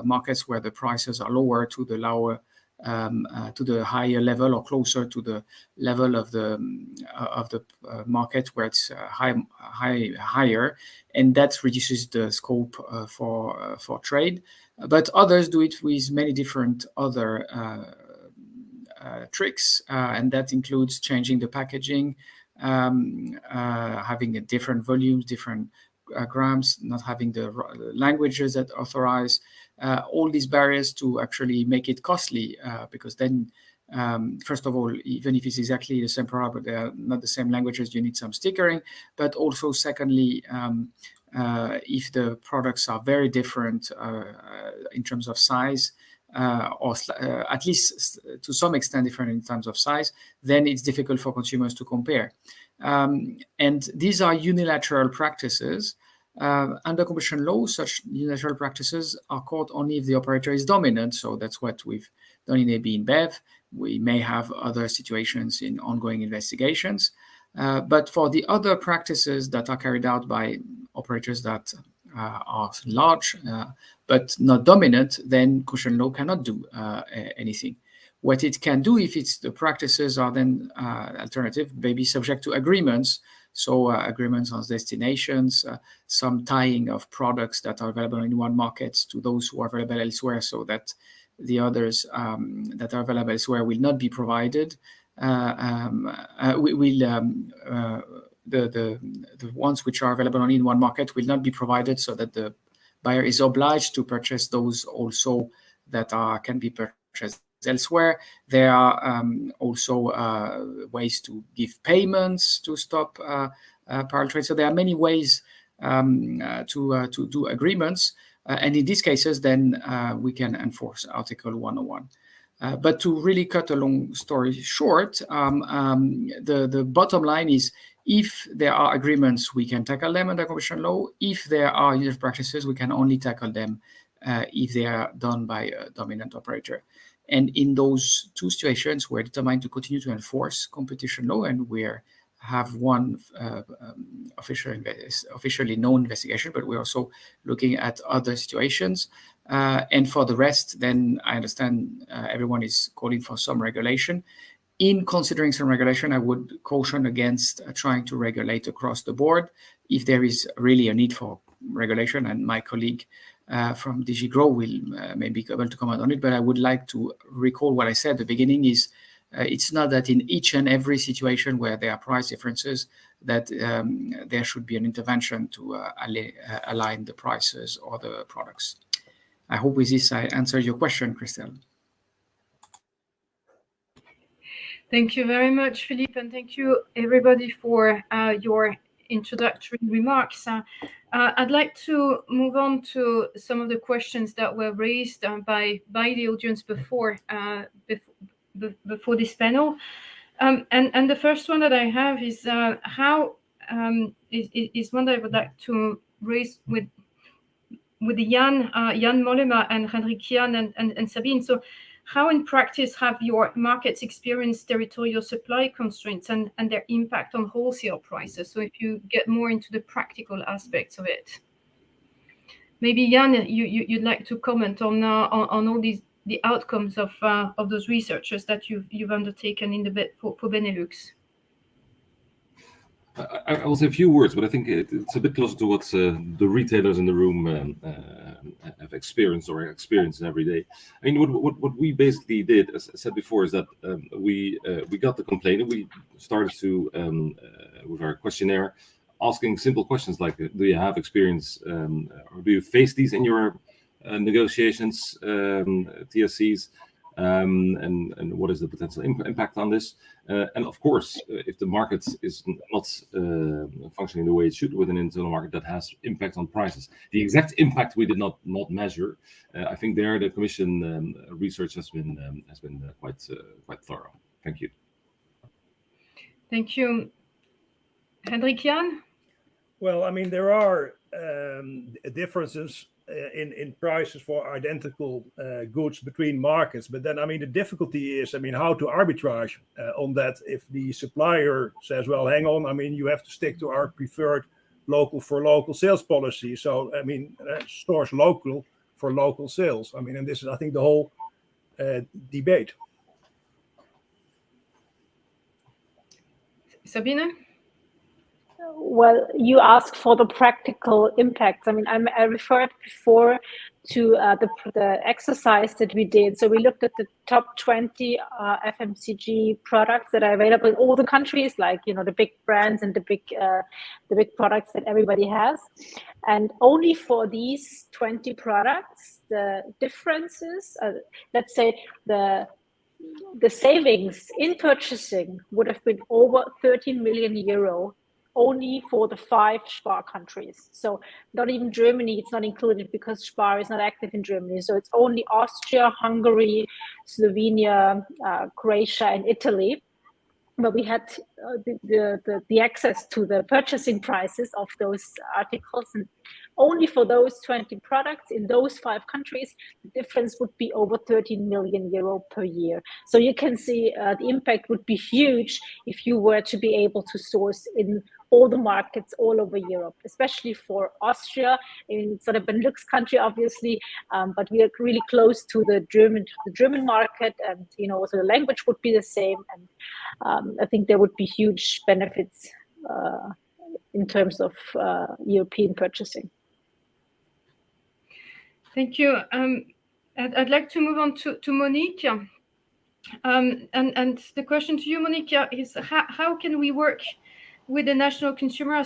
markets where the prices are lower to the lower to the higher level or closer to the level of the market where it's higher, and that reduces the scope for trade. But others do it with many different other tricks, and that includes changing the packaging, having a different volumes, different grams, not having the languages that authorize all these barriers to actually make it costly, because then, first of all, even if it's exactly the same product, but they are not the same languages, you need some stickering. But also, secondly, if the products are very different in terms of size, or at least to some extent different in terms of size, then it's difficult for consumers to compare. And these are unilateral practices. Under competition law, such unilateral practices are caught only if the operator is dominant. So that's what we've done in AB InBev. We may have other situations in ongoing investigations. But for the other practices that are carried out by operators that are large but not dominant, then competition law cannot do anything. What it can do, if it's the practices are then alternative, may be subject to agreements. So agreements on destinations, some tying of products that are available in one market to those who are available elsewhere, so that the others that are available elsewhere will not be provided. The ones which are available only in one market will not be provided, so that the buyer is obliged to purchase those also that can be purchased elsewhere. There are also ways to give payments to stop parallel trade. So there are many ways to do agreements, and in these cases, then we can enforce Article 101. But to really cut a long story short, the bottom line is, if there are agreements, we can tackle them under competition law. If there are unilateral practices, we can only tackle them if they are done by a dominant operator. And in those two situations, we're determined to continue to enforce competition law, and we have one officially known investigation, but we're also looking at other situations. And for the rest, then I understand everyone is calling for some regulation. in considering some regulation, I would caution against trying to regulate across the board. If there is really a need for regulation, and my colleague from DG Grow will maybe be able to comment on it, but I would like to recall what I said at the beginning is it's not that in each and every situation where there are price differences that there should be an intervention to align the prices or the products. I hope with this I answered your question, Christelle. Thank you very much, Philippe, and thank you everybody for your introductory remarks. I'd like to move on to some of the questions that were raised by the audience before this panel. And the first one that I have is is one that I would like to raise with Jan Mollema and Hendrik Jan and Sabine. So how in practice have your markets experienced territorial supply constraints and their impact on wholesale prices? So if you get more into the practical aspects of it. Maybe Jan, you'd like to comment on all the outcomes of those researchers that you've undertaken in the bid for Benelux. I will say a few words, but I think it's a bit closer to what the retailers in the room have experienced or experience every day. I mean, what we basically did, as I said before, is that we got the complaint and we started to with our questionnaire asking simple questions like, do you have experience or do you face these in your negotiations, TSCs? And what is the potential impact on this? And of course, if the market is not functioning the way it should with an internal market, that has impact on prices. The exact impact we did not measure. I think there the Commission research has been quite thorough. Thank you. Thank you, Hendrik Jan. Well, I mean, there are differences in prices for identical goods between markets, but then I mean the difficulty is, I mean, how to arbitrage on that. If the supplier says, well, hang on, I mean, you have to stick to our preferred local for local sales policy. So I mean, source local for local sales. I mean, and this is, I think, the whole debate. Sabine? Well, you asked for the practical impacts. I mean, I referred before to the exercise that we did. So we looked at the top 20 FMCG products that are available in all the countries, like, you know, the big brands and the big products that everybody has. And only for these 20 products, the differences, let's say the savings in purchasing would have been over 13 million euro. Only for the 5 Spar countries. So not even Germany, it's not included because Spar is not active in Germany. So it's only Austria, Hungary, Slovenia, Croatia, and Italy. But we had the access to the purchasing prices of those articles. And only for those 20 products in those 5 countries, the difference would be over 13 million euro per year. So you can see the impact would be huge if you were to be able to source in all the markets all over Europe, especially for Austria. I mean, it's not a Benelux country, obviously, but we are really close to the German market, and you know, so the language would be the same, and I think there would be huge benefits in terms of European purchasing. Thank you. I'd like to move on to Monique. And the question to you, Monique, is how can we work with the national consumer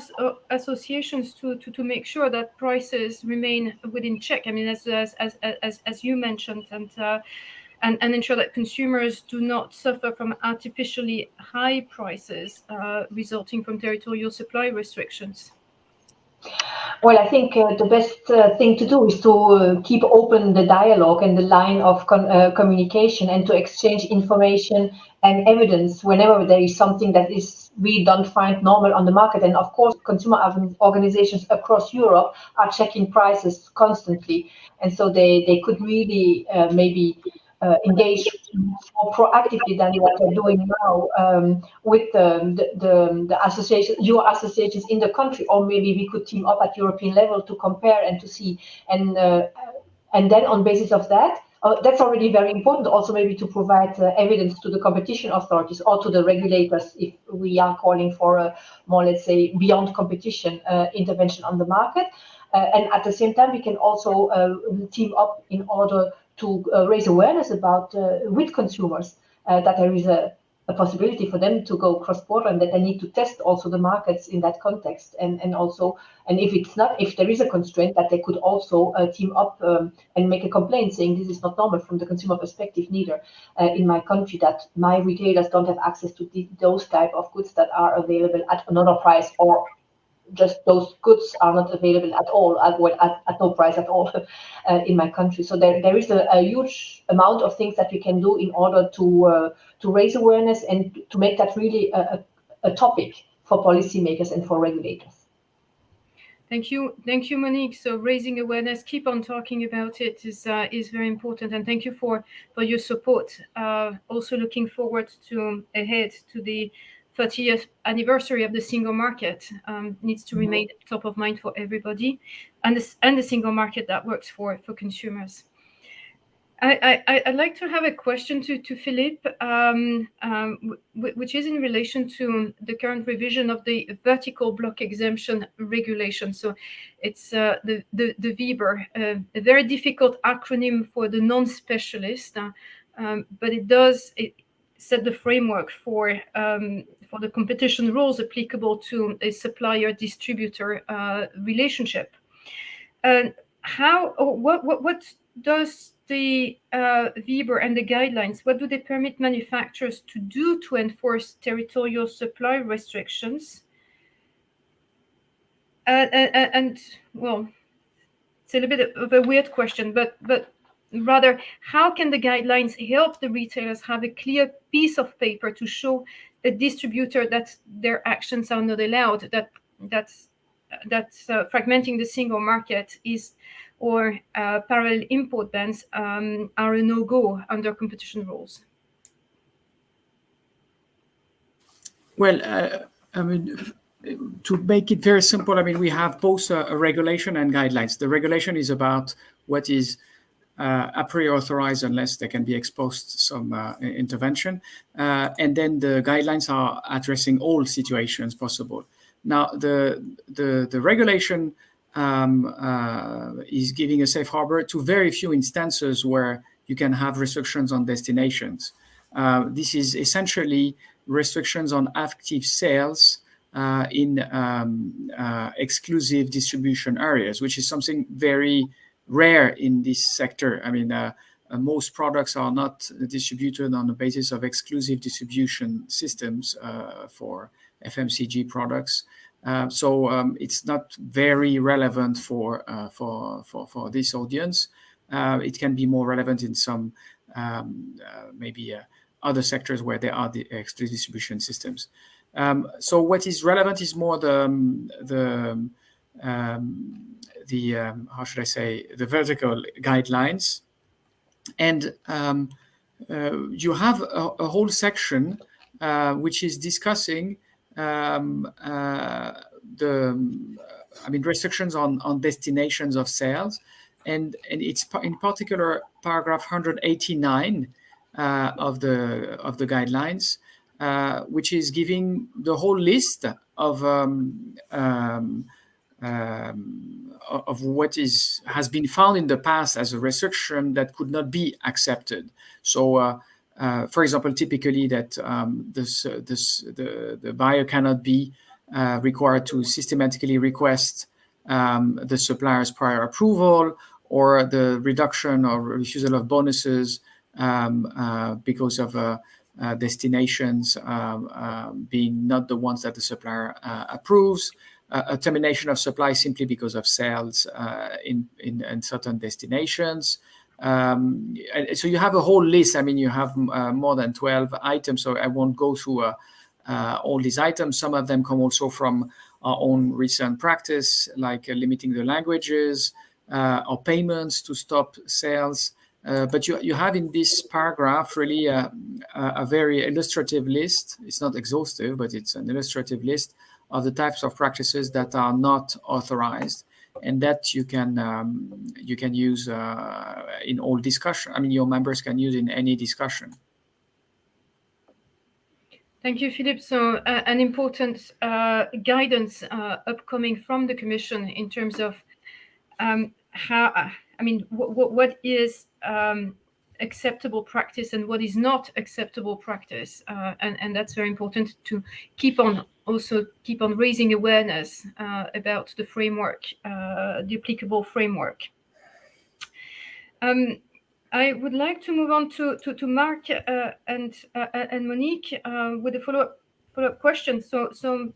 associations to make sure that prices remain within check? I mean, as you mentioned, and ensure that consumers do not suffer from artificially high prices resulting from territorial supply restrictions. Well, I think the best thing to do is to keep open the dialogue and the line of communication, and to exchange information and evidence whenever there is something that we don't find normal on the market. And of course, consumer organizations across Europe are checking prices constantly, and so they could really maybe engage more proactively than what they're doing now with the association, your associations in the country, or maybe we could team up at European level to compare and to see, and then on basis of that, That's already very important. Also, maybe to provide evidence to the competition authorities or to the regulators if we are calling for a more, let's say, beyond competition intervention on the market. And at the same time, we can also team up in order to raise awareness about with consumers that there is a possibility for them to go cross-border and that they need to test also the markets in that context. And if there is a constraint, that they could also team up and make a complaint saying this is not normal from the consumer perspective neither in my country, that my retailers don't have access to those type of goods that are available at another price, or just those goods are not available at all, at no price at all in my country. So there is a huge amount of things that we can do in order to raise awareness and to make that really a topic for policymakers and for regulators. Thank you, Monique. So raising awareness, keep on talking about it is very important, and thank you for your support. Also looking forward to the 30th anniversary of the single market. Needs to remain top of mind for everybody, and the single market that works for consumers. I'd like to have a question to Philippe, which is in relation to the current revision of the vertical block exemption regulation. So it's the VBER, a very difficult acronym for the non-specialist, but it set the framework for the competition rules applicable to a supplier-distributor relationship. What does the VBER and the guidelines, what do they permit manufacturers to do to enforce territorial supply restrictions? And well, it's a little bit of a weird question, but rather, how can the guidelines help the retailers have a clear piece of paper to show the distributor that their actions are not allowed, that's fragmenting the single market is, or parallel import bans are a no-go under competition rules? Well, I mean, to make it very simple, I mean, we have both a regulation and guidelines. The regulation is about what is a priori authorized unless they can be exposed to some intervention. And then the guidelines are addressing all situations possible. Now, the regulation is giving a safe harbor to very few instances where you can have restrictions on destinations. This is essentially restrictions on active sales in exclusive distribution areas, which is something very rare in this sector. I mean, most products are not distributed on the basis of exclusive distribution systems for FMCG products. So it's not very relevant for this audience. It can be more relevant in some maybe other sectors where there are the exclusive distribution systems. So what is relevant is more the how should I say, the vertical guidelines, and you have a whole section which is discussing restrictions on destinations of sales, and it's in particular paragraph 189 of the guidelines, which is giving the whole list of what has been found in the past as a restriction that could not be accepted. So, for example, typically that the buyer cannot be required to systematically request the supplier's prior approval, or the reduction or refusal of bonuses because of destinations being not the ones that the supplier approves. A termination of supply simply because of sales in certain destinations. So you have a whole list. I mean, you have more than 12 items, so I won't go through all these items. Some of them come also from our own recent practice, like limiting the languages or payments to stop sales. But you have in this paragraph really a very illustrative list. It's not exhaustive, but it's an illustrative list of the types of practices that are not authorized. and that you can use in all discussion. I mean, your members can use in any discussion. Thank you, Philippe. So an important guidance upcoming from the Commission in terms of what is acceptable practice and what is not acceptable practice, and that's very important to keep on raising awareness about the framework, the applicable framework. I would like to move on to Mark and Monique with a follow-up question. So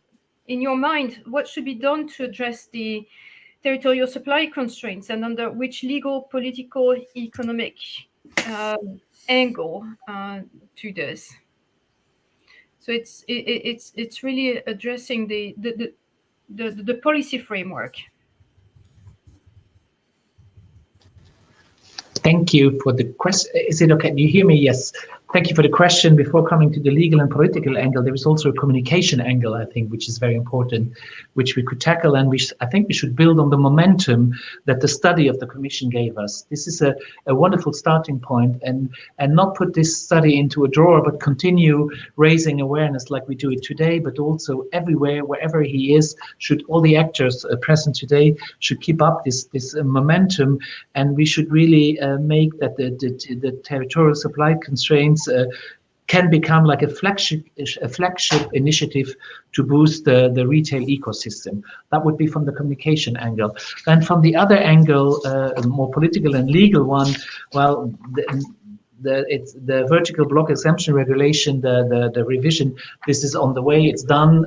in your mind, what should be done to address the territorial supply constraints, and under which legal, political, economic angle to this? So it's really addressing the policy framework. Thank you for the question. Is it okay? Do you hear me? Yes. Thank you for the question. Before coming to the legal and political angle, there is also a communication angle, I think, which is very important, which we could tackle, and I think we should build on the momentum that the study of the Commission gave us. This is a wonderful starting point, and not put this study into a drawer, but continue raising awareness like we do it today, but also everywhere, wherever he is, all the actors present today should keep up this momentum, and we should really make that the territorial supply constraints can become like a flagship initiative to boost the retail ecosystem. That would be from the communication angle. And from the other angle, more political and legal one, well, the vertical block exemption regulation, the revision, this is on the way, it's done.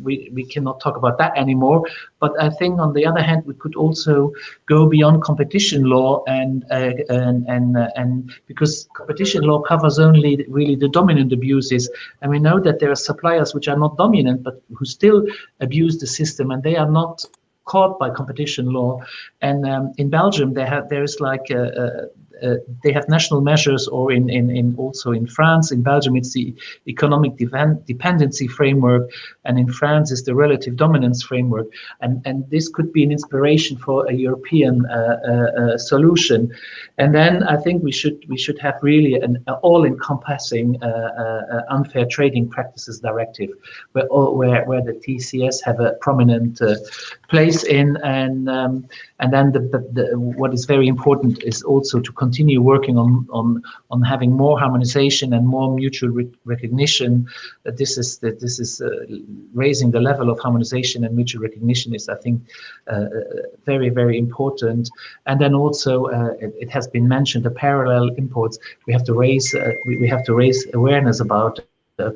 We cannot talk about that anymore. But I think on the other hand, we could also go beyond competition law, and because competition law covers only really the dominant abuses, and we know that there are suppliers which are not dominant but who still abuse the system, and they are not caught by competition law. And in Belgium, they have national measures, or also in France. In Belgium, it's the economic dependency framework, and in France, it's the relative dominance framework. And this could be an inspiration for a European solution. And then I think we should have really an all-encompassing unfair trading practices directive, where the TCS have a prominent place in. And then what is very important is also to continue working on having more harmonization and more mutual recognition. This is raising the level of harmonization and mutual recognition is, I think, very, very important. And then also it has been mentioned, the parallel imports. We have to raise awareness about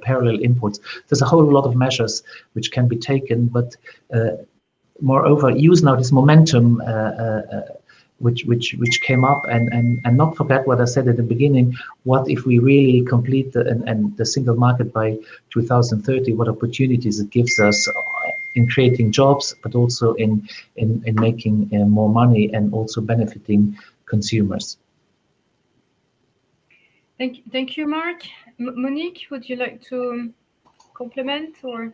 parallel imports. There's a whole lot of measures which can be taken, but moreover, use now this momentum which came up, and not forget what I said at the beginning. What if we really complete the single market by 2030? What opportunities it gives us in creating jobs, but also in making more money and also benefiting consumers. Thank you, Mark. Monique, would you like to complement or?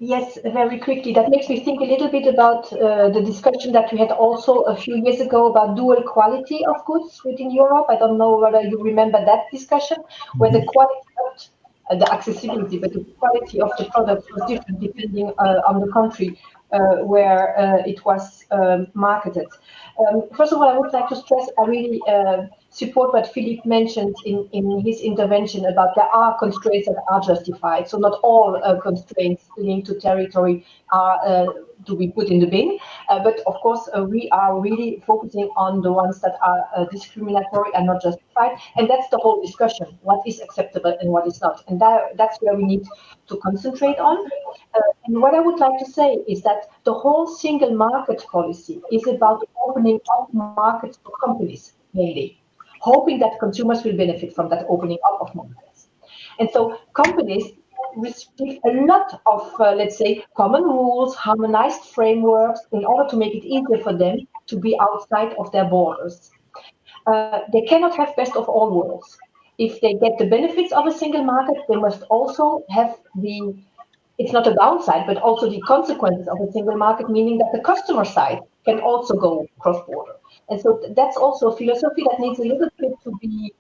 Yes, very quickly. That makes me think a little bit about the discussion that we had also a few years ago about dual quality of goods within Europe. I don't know whether you remember that discussion, where the quality, not the accessibility, but the quality of the product was different depending on the country where it was marketed. First of all, I would like to stress, I really support what Philippe mentioned in his intervention about there are constraints that are justified. So not all constraints linked to territory are to be put in the bin. But of course, we are really focusing on the ones that are discriminatory and not justified. And that's the whole discussion, what is acceptable and what is not. And that's where we need to concentrate on. And what I would like to say is that the whole single market policy is about opening up markets for companies, mainly, hoping that consumers will benefit from that opening up of markets. And so companies receive a lot of, let's say, common rules, harmonized frameworks in order to make it easier for them to be outside of their borders. They cannot have best of all worlds. If they get the benefits of a single market, they must also have it's not a downside, but also the consequences of a single market, meaning that the customer side can also go cross-border. And so that's also a philosophy that needs a little bit to be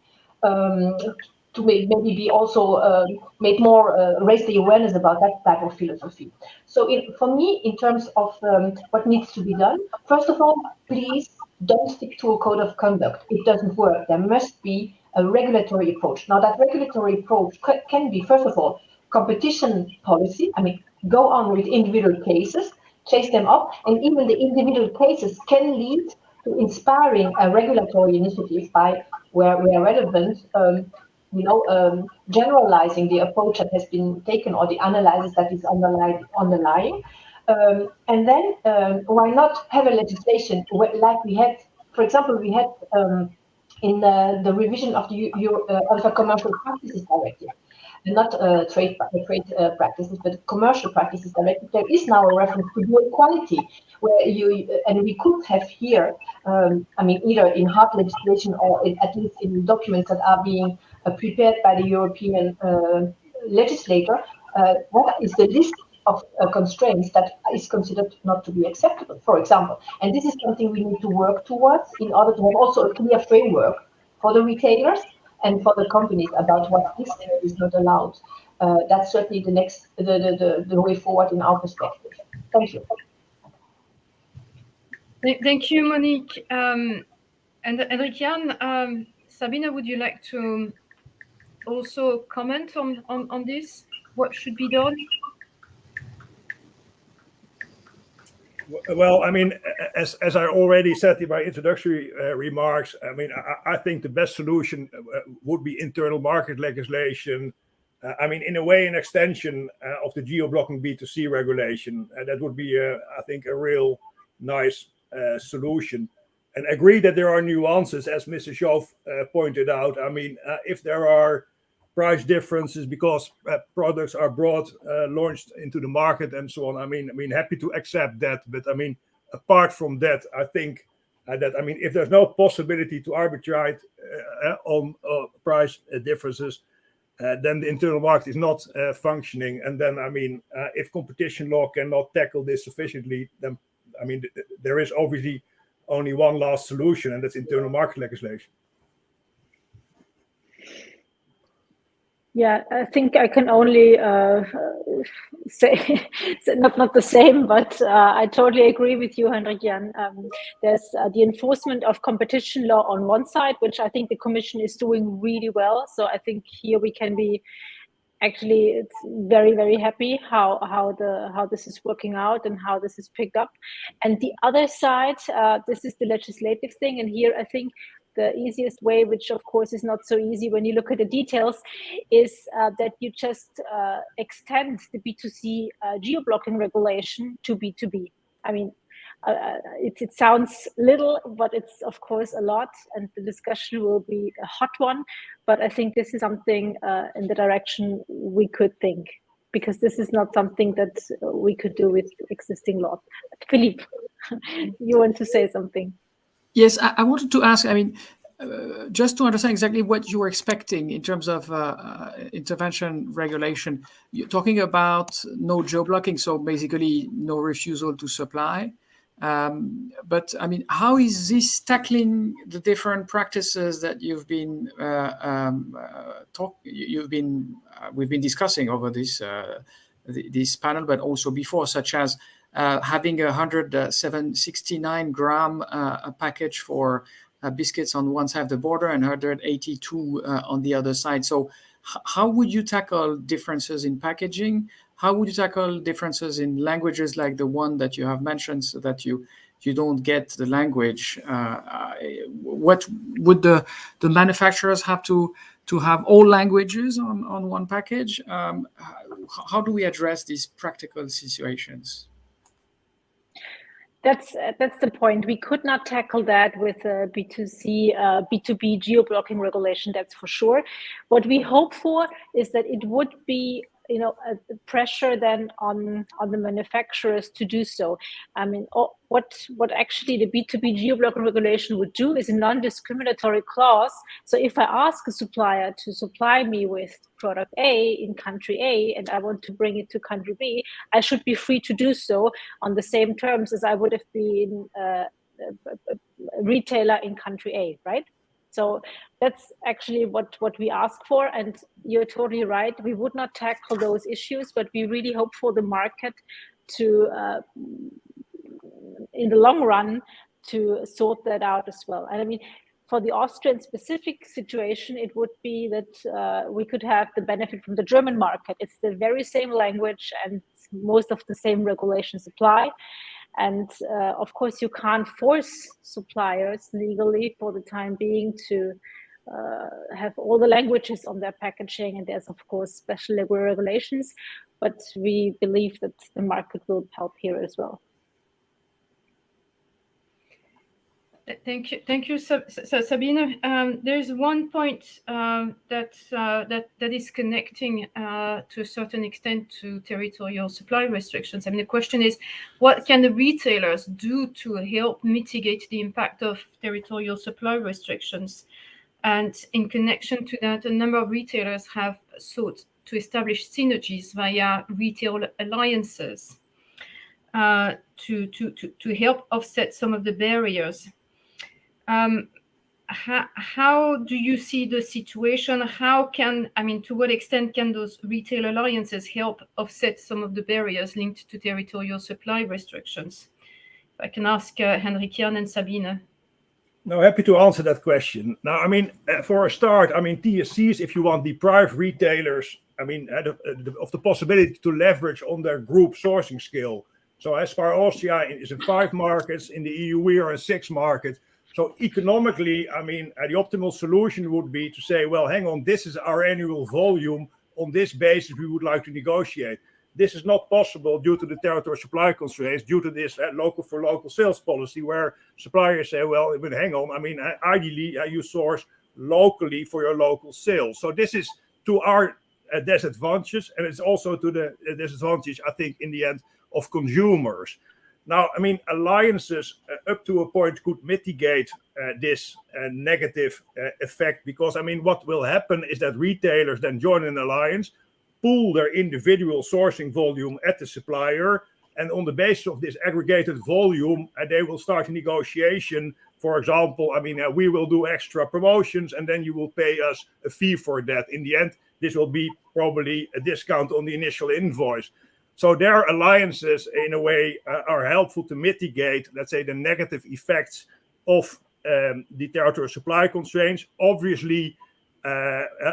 to maybe be also made more, raise the awareness about that type of philosophy. So for me, in terms of what needs to be done, first of all, please don't stick to a code of conduct. It doesn't work. There must be a regulatory approach. Now, that regulatory approach can be, first of all, competition policy. I mean, go on with individual cases, chase them up, and even the individual cases can lead to inspiring a regulatory initiative by, where relevant, generalizing the approach that has been taken or the analysis that is underlying. And then why not have a legislation like we had, for example, we had in the revision of the Commercial Practices Directive, and not trade practices, but commercial practices directive. There is now a reference to dual quality, where and we could have here, either in hard legislation or at least in documents that are being prepared by the European legislator, what is the list of constraints that is considered not to be acceptable, for example. And this is something we need to work towards in order to have also a clear framework for the retailers and for the companies about what is and is not allowed. That's certainly the way forward in our perspective. Thank you. Thank you, Monique. And Enrique-Jan, Sabine, would you like to also comment on this? What should be done? Well, I mean, as I already said in my introductory remarks, I mean, I think the best solution would be internal market legislation. In a way, an extension of the geo-blocking B2C regulation. That would be, I think, a real nice solution. And agree that there are nuances, as Mr. Schoof pointed out. I mean, if there are price differences because products are launched into the market and so on. I mean, happy to accept that. But I mean, apart from that, I think that if there's no possibility to arbitrate on price differences, then the internal market is not functioning. And then if competition law cannot tackle this sufficiently, then there is obviously only one last solution, and that's internal market legislation. Yeah, I think I can only say not the same, but I totally agree with you, Henrik-Jan. There's the enforcement of competition law on one side, which I think the Commission is doing really well. So I think here we can be actually it's very, very happy how this is working out and how this is picked up. And the other side, this is the legislative thing, and here I think the easiest way, which of course is not so easy when you look at the details, is that you just extend the B2C geo-blocking regulation to B2B. I mean, it sounds little, but it's of course a lot, and the discussion will be a hot one. But I think this is something in the direction we could think, because this is not something that we could do with existing law. Philippe, you want to say something? Yes, I wanted to ask, just to understand exactly what you were expecting in terms of intervention regulation. You're talking about no geo-blocking, so basically no refusal to supply. But how is this tackling the different practices that we've been discussing over this panel, but also before, such as having 169 gram package for biscuits on one side of the border and 182 on the other side. So how would you tackle differences in packaging? How would you tackle differences in languages like the one that you have mentioned, so that you don't get the language? What would the manufacturers have to have all languages on one package? How do we address these practical situations? That's the point. We could not tackle that with a B2B geo-blocking regulation, that's for sure. What we hope for is that it would be pressure then on the manufacturers to do so. I mean, what actually the B2B geo-blocking regulation would do is a non-discriminatory clause. So if I ask a supplier to supply me with product A in country A and I want to bring it to country B, I should be free to do so on the same terms as I would have been a retailer in country A, right? So that's actually what we ask for, and you're totally right. We would not tackle those issues, but we really hope for the market to, in the long run, to sort that out as well. And I mean, for the Austrian specific situation, it would be that we could have the benefit from the German market. It's the very same language and most of the same regulations apply. And of course, you can't force suppliers legally for the time being to have all the languages on their packaging. And there's, of course, special legal regulations. But we believe that the market will help here as well. Thank you, Sabine. There's one point that is connecting to a certain extent to territorial supply restrictions. I mean, the question is, what can the retailers do to help mitigate the impact of territorial supply restrictions? And in connection to that, a number of retailers have sought to establish synergies via retail alliances to help offset some of the barriers. How do you see the situation? To what extent can those retail alliances help offset some of the barriers linked to territorial supply restrictions? If I can ask Henrik Jan and Sabine. No, happy to answer that question. Now, I mean, for a start, I mean, TSCs, if you want, deprive retailers, I mean, of the possibility to leverage on their group sourcing skill. So as far as Austria is in 5 markets, in the EU, we are in 6 markets. So economically, I mean, the optimal solution would be to say, well, hang on, this is our annual volume. On this basis, we would like to negotiate. This is not possible due to the territorial supply constraints, due to this local for local sales policy, where suppliers say, well, but hang on, I mean, ideally, you source locally for your local sales. So this is to our disadvantage, and it's also to the disadvantage, I think, in the end, of consumers. Now, I mean, alliances up to a point could mitigate this negative effect, because, I mean, what will happen is that retailers then join an alliance, pool their individual sourcing volume at the supplier, and on the basis of this aggregated volume, they will start a negotiation. For example, I mean, we will do extra promotions, and then you will pay us a fee for that. In the end, this will be probably a discount on the initial invoice. So their alliances, in a way, are helpful to mitigate, let's say, the negative effects of the territorial supply constraints. Obviously,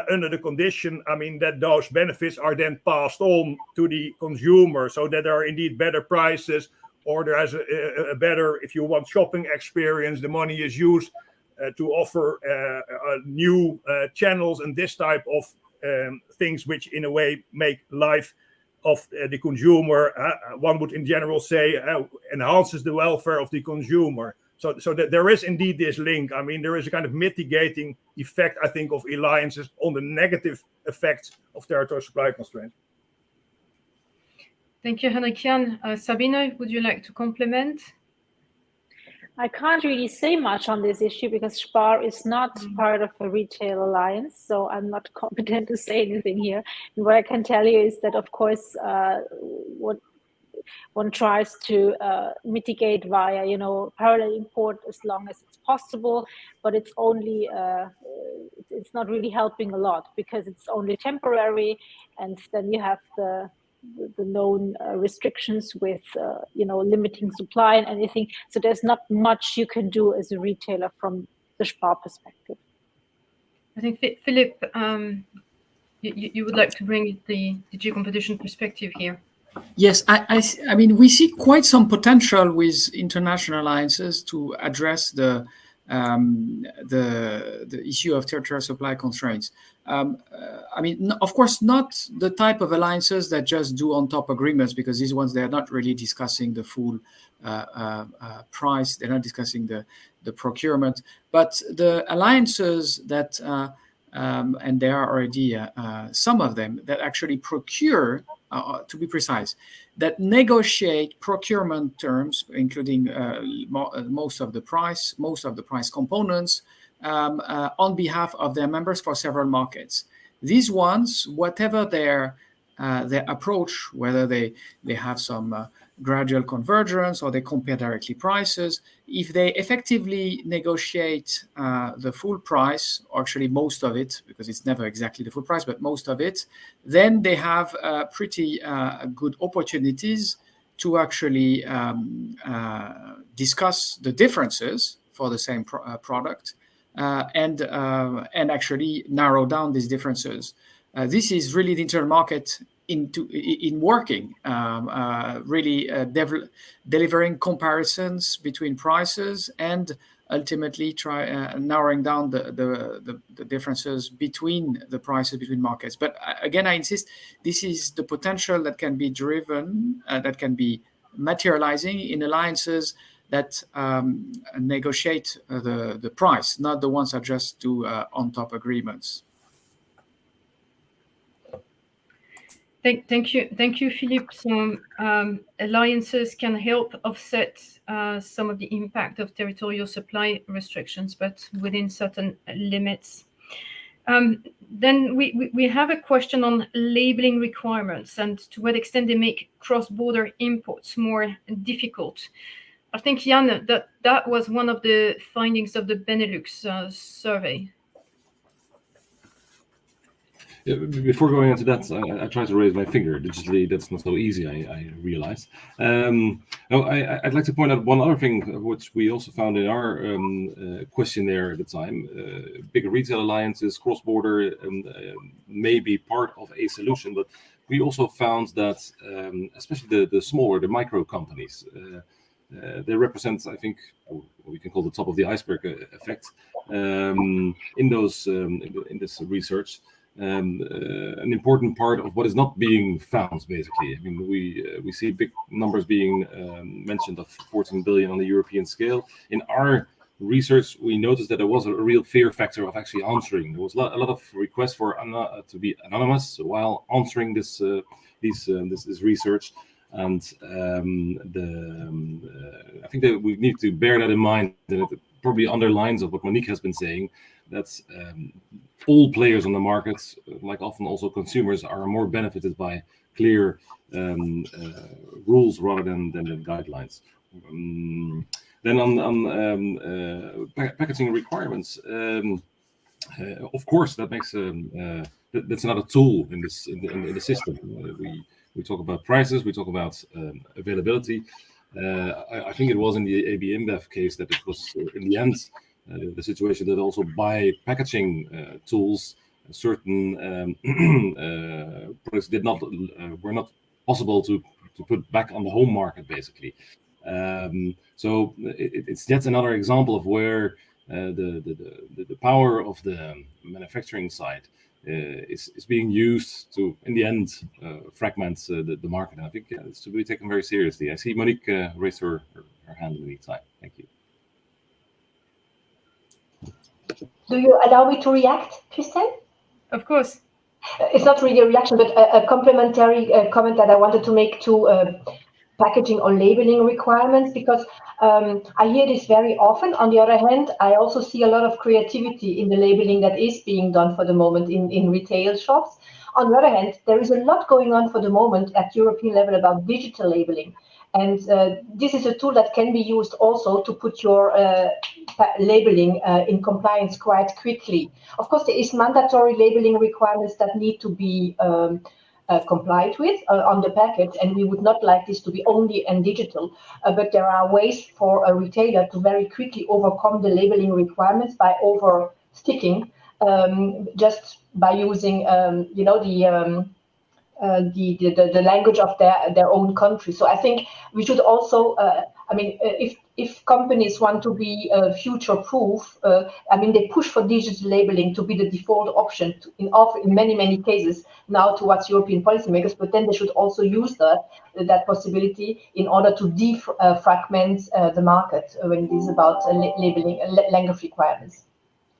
under the condition, I mean, that those benefits are then passed on to the consumer, so that there are indeed better prices, or there is a better, if you want, shopping experience. The money is used to offer new channels and this type of things, which in a way make life of the consumer, one would in general say, enhances the welfare of the consumer. So that there is indeed this link. I mean, there is a kind of mitigating effect, I think, of alliances on the negative effects of territorial supply constraints. Thank you, Henrik Jan. Sabine, would you like to complement? I can't really say much on this issue because Spar is not part of a retail alliance, so I'm not competent to say anything here. And what I can tell you is that, of course, what one tries to mitigate via, parallel import as long as it's possible, but it's only, it's not really helping a lot because it's only temporary, and then you have the known restrictions with, limiting supply and anything. So there's not much you can do as a retailer from the Spar perspective. I think, Philip, you would like to bring the geo-competition perspective here. Yes, I mean, we see quite some potential with international alliances to address the issue of territorial supply constraints. I mean, of course, not the type of alliances that just do on-top agreements, because these ones, they're not really discussing the full price. They're not discussing the procurement. But the alliances that and there are already some of them that actually procure, to be precise, that negotiate procurement terms, including most of the price components, on behalf of their members for several markets. These ones, whatever their approach, whether they have some gradual convergence or they compare directly prices, if they effectively negotiate the full price, or actually most of it, because it's never exactly the full price, but most of it, then they have pretty good opportunities to actually discuss the differences for the same product and actually narrow down these differences. This is really the internal market in working, really delivering comparisons between prices and ultimately narrowing down the differences between the prices between markets. But again, I insist, this is the potential that can be driven, that can be materializing in alliances that negotiate the price, not the ones that just do on-top agreements. Thank you, Philippe. So alliances can help offset some of the impact of territorial supply restrictions, but within certain limits. Then we have a question on labeling requirements and to what extent they make cross-border imports more difficult. I think, Jan, that was one of the findings of the Benelux survey. Yeah, before going into that, I tried to raise my finger digitally. That's not so easy, I realize. I'd like to point out one other thing, which we also found in our questionnaire at the time. Bigger retail alliances, cross-border, may be part of a solution, but we also found that, especially the smaller, the micro companies, they represent, I think, what we can call the top of the iceberg effect in this research. An important part of what is not being found, basically. I mean, we see big numbers being mentioned of 14 billion on the European scale. In our research, we noticed that there was a real fear factor of actually answering. There was a lot of requests for to be anonymous while answering this research, and I think that we need to bear that in mind, and it probably underlines of what Monique has been saying. That's all players on the markets, like often also consumers, are more benefited by clear rules rather than the guidelines. Then on packaging requirements, of course, that makes that's another tool in the system. We talk about prices, we talk about availability. I think it was in the AB InBev case that it was in the end the situation that also by packaging tools, certain products were not possible to put back on the home market, basically. So it's yet another example of where the power of the manufacturing side is being used to, in the end, fragment the market. And I think it's to be taken very seriously. I see Monique raise her hand in the meantime. Thank you. Do you allow me to react, Christelle? Of course. It's not really a reaction, but a complementary comment that I wanted to make to packaging or labeling requirements, because I hear this very often. On the other hand, I also see a lot of creativity in the labeling that is being done for the moment in retail shops. On the other hand, there is a lot going on for the moment at European level about digital labeling. And this is a tool that can be used also to put your labeling in compliance quite quickly. Of course, there is mandatory labeling requirements that need to be complied with on the packet, and we would not like this to be only in digital, but there are ways for a retailer to very quickly overcome the labeling requirements by oversticking, just by using the language of their own country. So I think we should also, if companies want to be future-proof, they push for digital labeling to be the default option in many cases now towards European policymakers, but then they should also use that possibility in order to defragment the market when it is about labeling language requirements.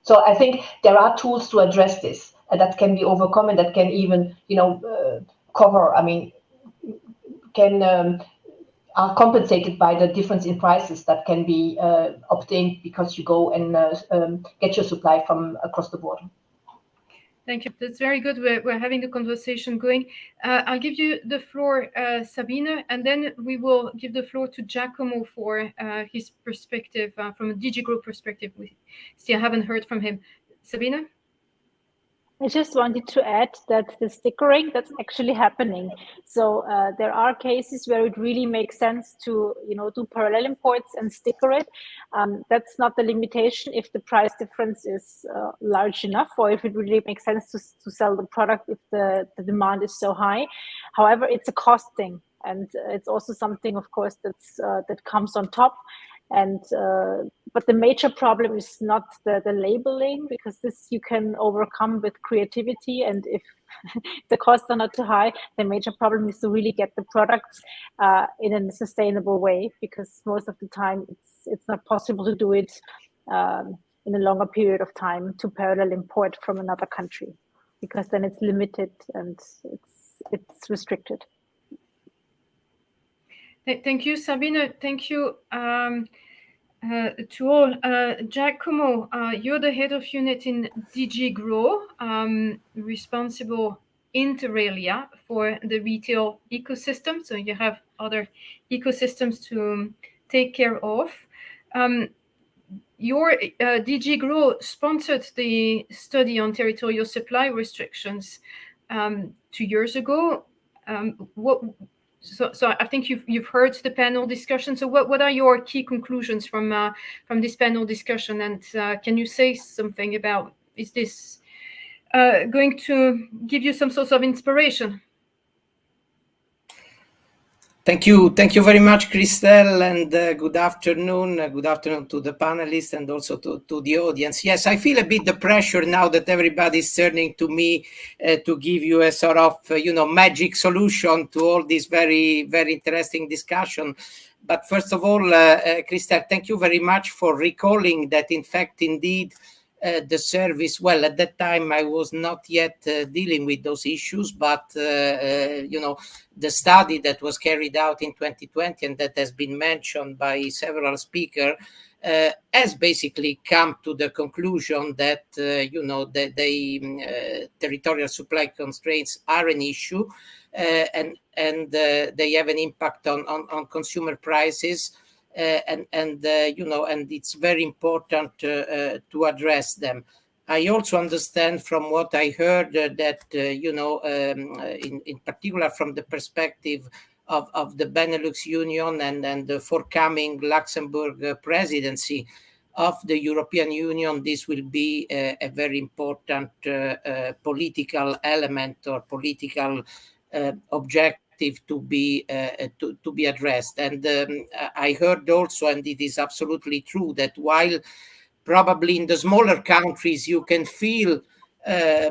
So I think there are tools to address this that can be overcome and that can even, cover. I mean, are compensated by the difference in prices that can be obtained because you go and get your supply from across the border. Thank you. That's very good. We're having the conversation going. I'll give you the floor, Sabine, and then we will give the floor to Giacomo for his perspective from a DG Group perspective. We still haven't heard from him. Sabine? I just wanted to add that the stickering, that's actually happening. So there are cases where it really makes sense to, do parallel imports and sticker it. That's not the limitation if the price difference is large enough, or if it really makes sense to sell the product if the demand is so high. However, it's a cost thing, and it's also something, of course, that comes on top. And but the major problem is not the labeling, because this you can overcome with creativity, and if the costs are not too high, the major problem is to really get the products in a sustainable way, because most of the time it's not possible to do it in a longer period of time to parallel import from another country, because then it's limited and it's restricted. Thank you, Sabine. Thank you to all. Giacomo, you're the head of unit in DG Grow, responsible inter alia for the retail ecosystem. So you have other ecosystems to take care of. Your DG Grow sponsored the study on territorial supply restrictions 2 years ago. So I think you've heard the panel discussion. So what are your key conclusions from this panel discussion? And can you say something about, is this going to give you some sort of inspiration? Thank you very much, Christelle, and good afternoon. Good afternoon to the panelists and also to the audience. Yes, I feel a bit the pressure now that everybody's turning to me to give you a sort of, magic solution to all this very, very interesting discussion. But first of all, Christelle, thank you very much for recalling that, in fact, indeed, the service, well, at that time I was not yet dealing with those issues, but the study that was carried out in 2020 and that has been mentioned by several speakers has basically come to the conclusion that the territorial supply constraints are an issue, and they have an impact on consumer prices. And it's very important to address them. I also understand from what I heard that in particular from the perspective of the Benelux Union and the forthcoming Luxembourg presidency of the European Union, this will be a very important political element or political objective to be addressed. And I heard also, and it is absolutely true, that while probably in the smaller countries you can feel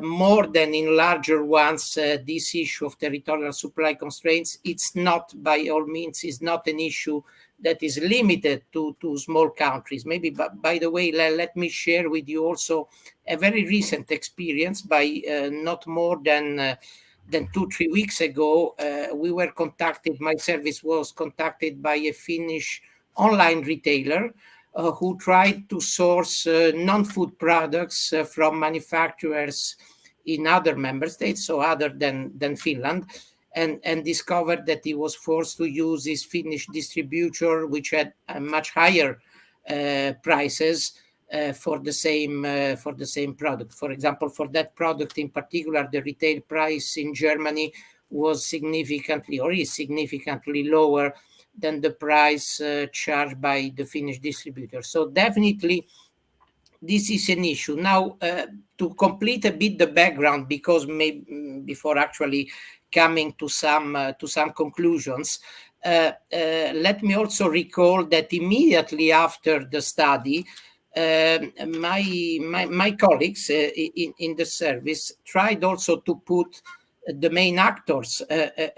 more than in larger ones this issue of territorial supply constraints, it's not, by all means, is not an issue that is limited to small countries. Maybe, by the way, let me share with you also a very recent experience. By not more than 2-3 weeks ago, we were contacted, my service was contacted by a Finnish online retailer who tried to source non-food products from manufacturers in other member states, so other than Finland, and discovered that he was forced to use his Finnish distributor, which had much higher prices for the same product. For example, for that product in particular, the retail price in Germany was significantly, or is significantly, lower than the price charged by the Finnish distributor. So definitely this is an issue. Now, to complete a bit the background, because maybe before actually coming to some conclusions, let me also recall that immediately after the study, my colleagues in the service tried also to put the main actors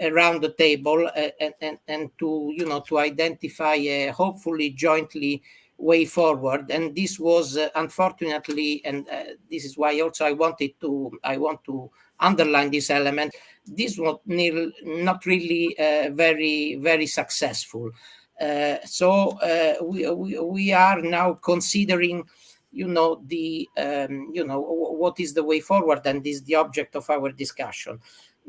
around the table and to identify a hopefully jointly way forward. And this was unfortunately, and this is why also I want to underline this element. This was not really very, very successful. So we are now considering, what is the way forward, and this is the object of our discussion.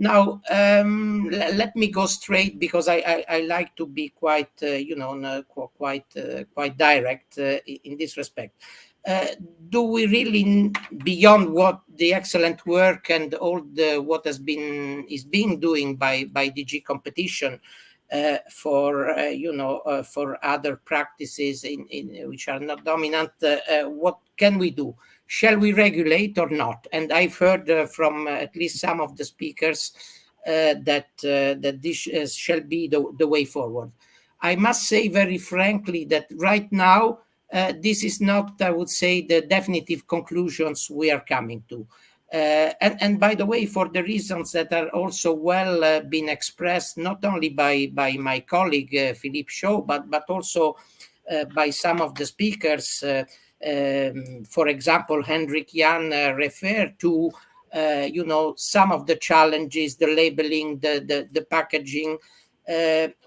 Now, let me go straight, because I like to be quite, quite direct in this respect. Do we really, beyond what the excellent work and all what is being doing by DG Competition for other practices in which are not dominant, what can we do? Shall we regulate or not? And I've heard from at least some of the speakers that this shall be the way forward. I must say very frankly that right now, this is not, I would say, the definitive conclusions we are coming to. And by the way, for the reasons that are also well been expressed, not only by my colleague Philippe Chaud, but also by some of the speakers. For example, Hendrik Jan referred to some of the challenges, the labeling, the packaging.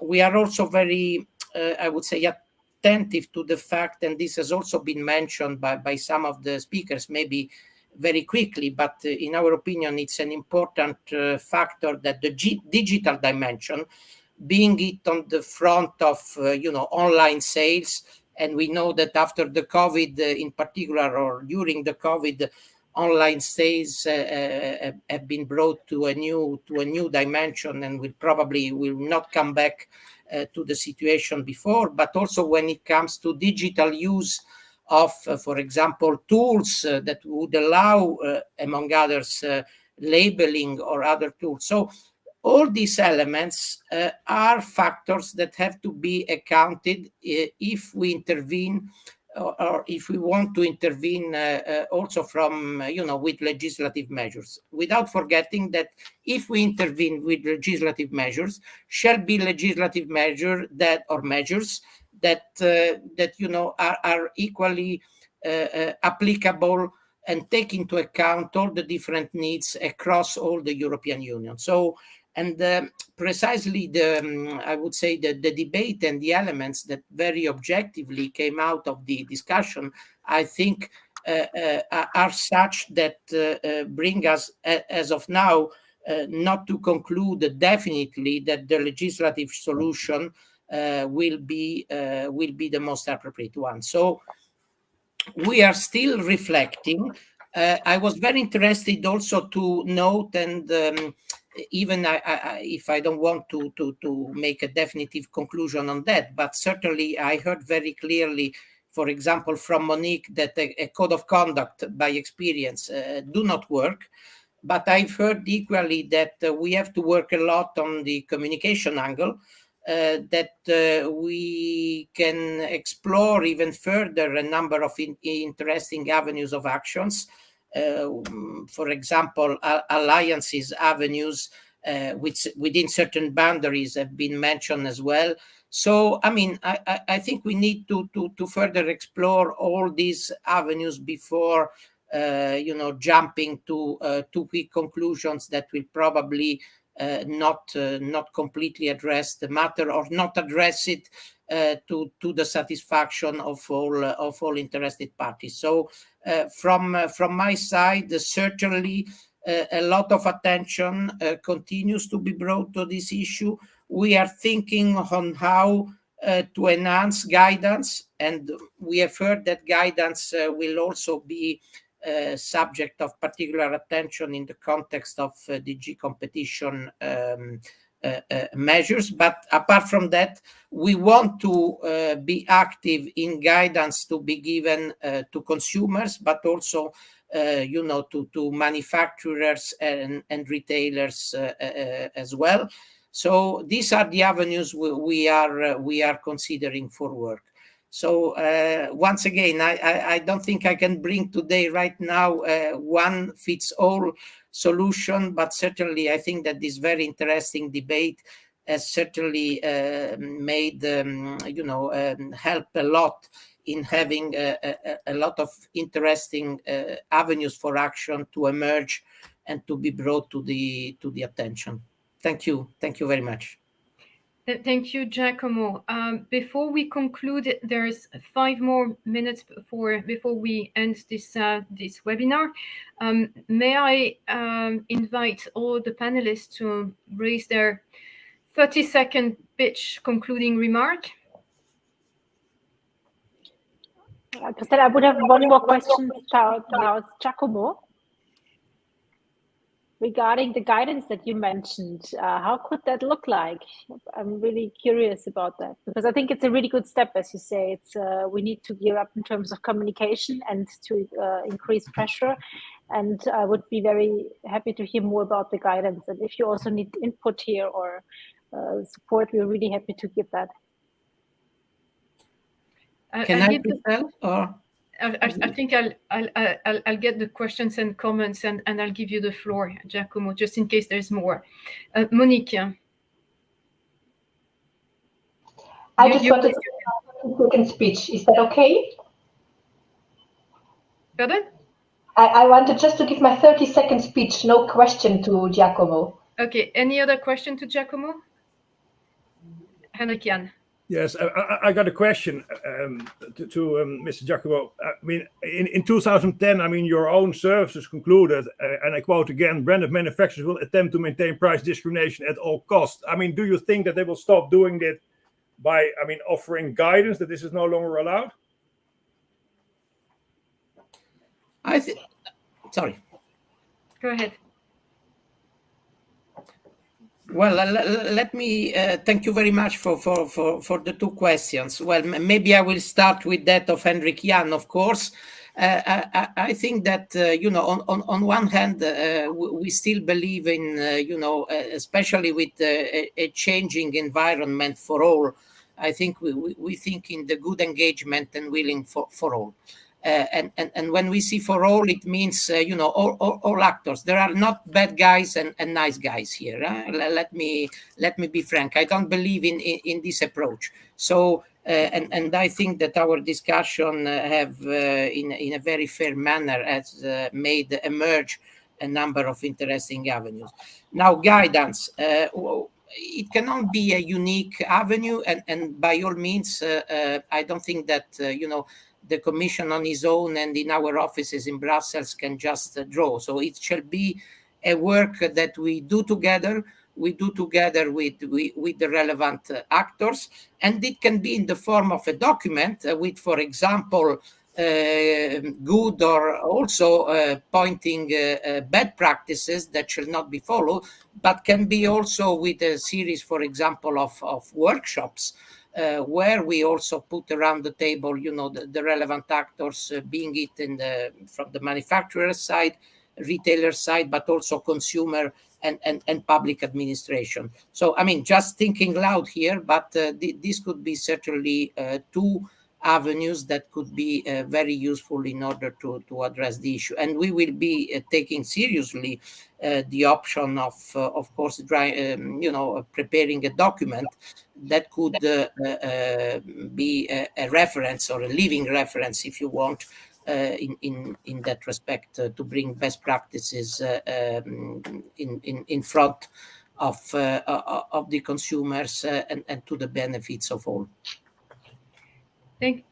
We are also very, I would say, attentive to the fact, and this has also been mentioned by some of the speakers, maybe very quickly, but in our opinion, it's an important factor that the digital dimension, being it on the front of online sales, and we know that after the COVID, in particular, or during the COVID, online sales have been brought to a new dimension, and will not come back to the situation before. But also when it comes to digital use of, for example, tools that would allow, among others, labeling or other tools. So all these elements are factors that have to be accounted if we intervene, or if we want to intervene also from, with legislative measures, without forgetting that if we intervene with legislative measures, shall be legislative measures that are equally applicable and take into account all the different needs across all the European Union. So, and precisely I would say the debate and the elements that very objectively came out of the discussion, I think are such that bring us, as of now, not to conclude definitely that the legislative solution will be the most appropriate one. So we are still reflecting. I was very interested also to note, and even if I don't want to make a definitive conclusion on that, but certainly I heard very clearly, for example, from Monique, that a code of conduct by experience do not work. But I've heard equally that we have to work a lot on the communication angle, that we can explore even further a number of interesting avenues of actions. For example, alliances avenues, which within certain boundaries have been mentioned as well. So, I mean, I think we need to further explore all these avenues before, jumping to quick conclusions that will probably not completely address the matter, or not address it to the satisfaction of all interested parties. So from my side, certainly a lot of attention continues to be brought to this issue. We are thinking on how to enhance guidance, and we have heard that guidance will also be subject of particular attention in the context of DG competition measures. But apart from that, we want to be active in guidance to be given to consumers, but also to manufacturers and retailers as well. So these are the avenues we are considering for work. So once again, I don't think I can bring today, right now, one fits all solution, but certainly I think that this very interesting debate has certainly made, help a lot in having a lot of interesting avenues for action to emerge and to be brought to the attention. Thank you very much. Thank you, Giacomo. Before we conclude, there's 5 more minutes before we end this webinar. May I invite all the panelists to raise their 30-second pitch concluding remark? I would have one more question about Giacomo. Regarding the guidance that you mentioned, how could that look like? I'm really curious about that, because I think it's a really good step, as you say. It's we need to gear up in terms of communication and to increase pressure. And I would be very happy to hear more about the guidance. And if you also need input here or support, we're really happy to give that. Can I tell, or? I think I'll get the questions and comments and I'll give you the floor, Giacomo, just in case there's more. Monique. I just wanted a 30-second speech. Is that okay? Pardon? I wanted just to give my 30-second speech, no question to Giacomo. Okay, any other question to Giacomo? Henrik Jan. Yes, I got a question to Mr. Giacomo. I mean, in 2010, I mean, your own services concluded, and I quote again, branded manufacturers will attempt to maintain price discrimination at all costs. I mean, do you think that they will stop doing that by, I mean, offering guidance that this is no longer allowed? Sorry. Go ahead. Well, let me thank you very much for the 2 questions. Well, maybe I will start with that of Henrik Jan, of course. I think that, on one hand, we still believe in, especially with a changing environment for all. I think we think in the good engagement and willing for all. And when we see for all, it means all actors. There are not bad guys and nice guys here. Let me be frank. I don't believe in this approach. So and I think that our discussion have in a very fair manner has made emerge a number of interesting avenues. Now, guidance. It cannot be a unique avenue, and by all means, I don't think that the Commission on its own and in our offices in Brussels can just draw. So it shall be a work that we do together. We do together with the relevant actors, and it can be in the form of a document with, for example, good or also pointing bad practices that shall not be followed, but can be also with a series, for example, of workshops where we also put around the table, the relevant actors, being it from the manufacturer side, retailer side, but also consumer and public administration. So, I mean, just thinking loud here, but this could be certainly 2 avenues that could be very useful in order to address the issue. And we will be taking seriously the option of course, preparing a document that could be a reference or a living reference, if you want, in that respect, to bring best practices in front of the consumers and to the benefits of all.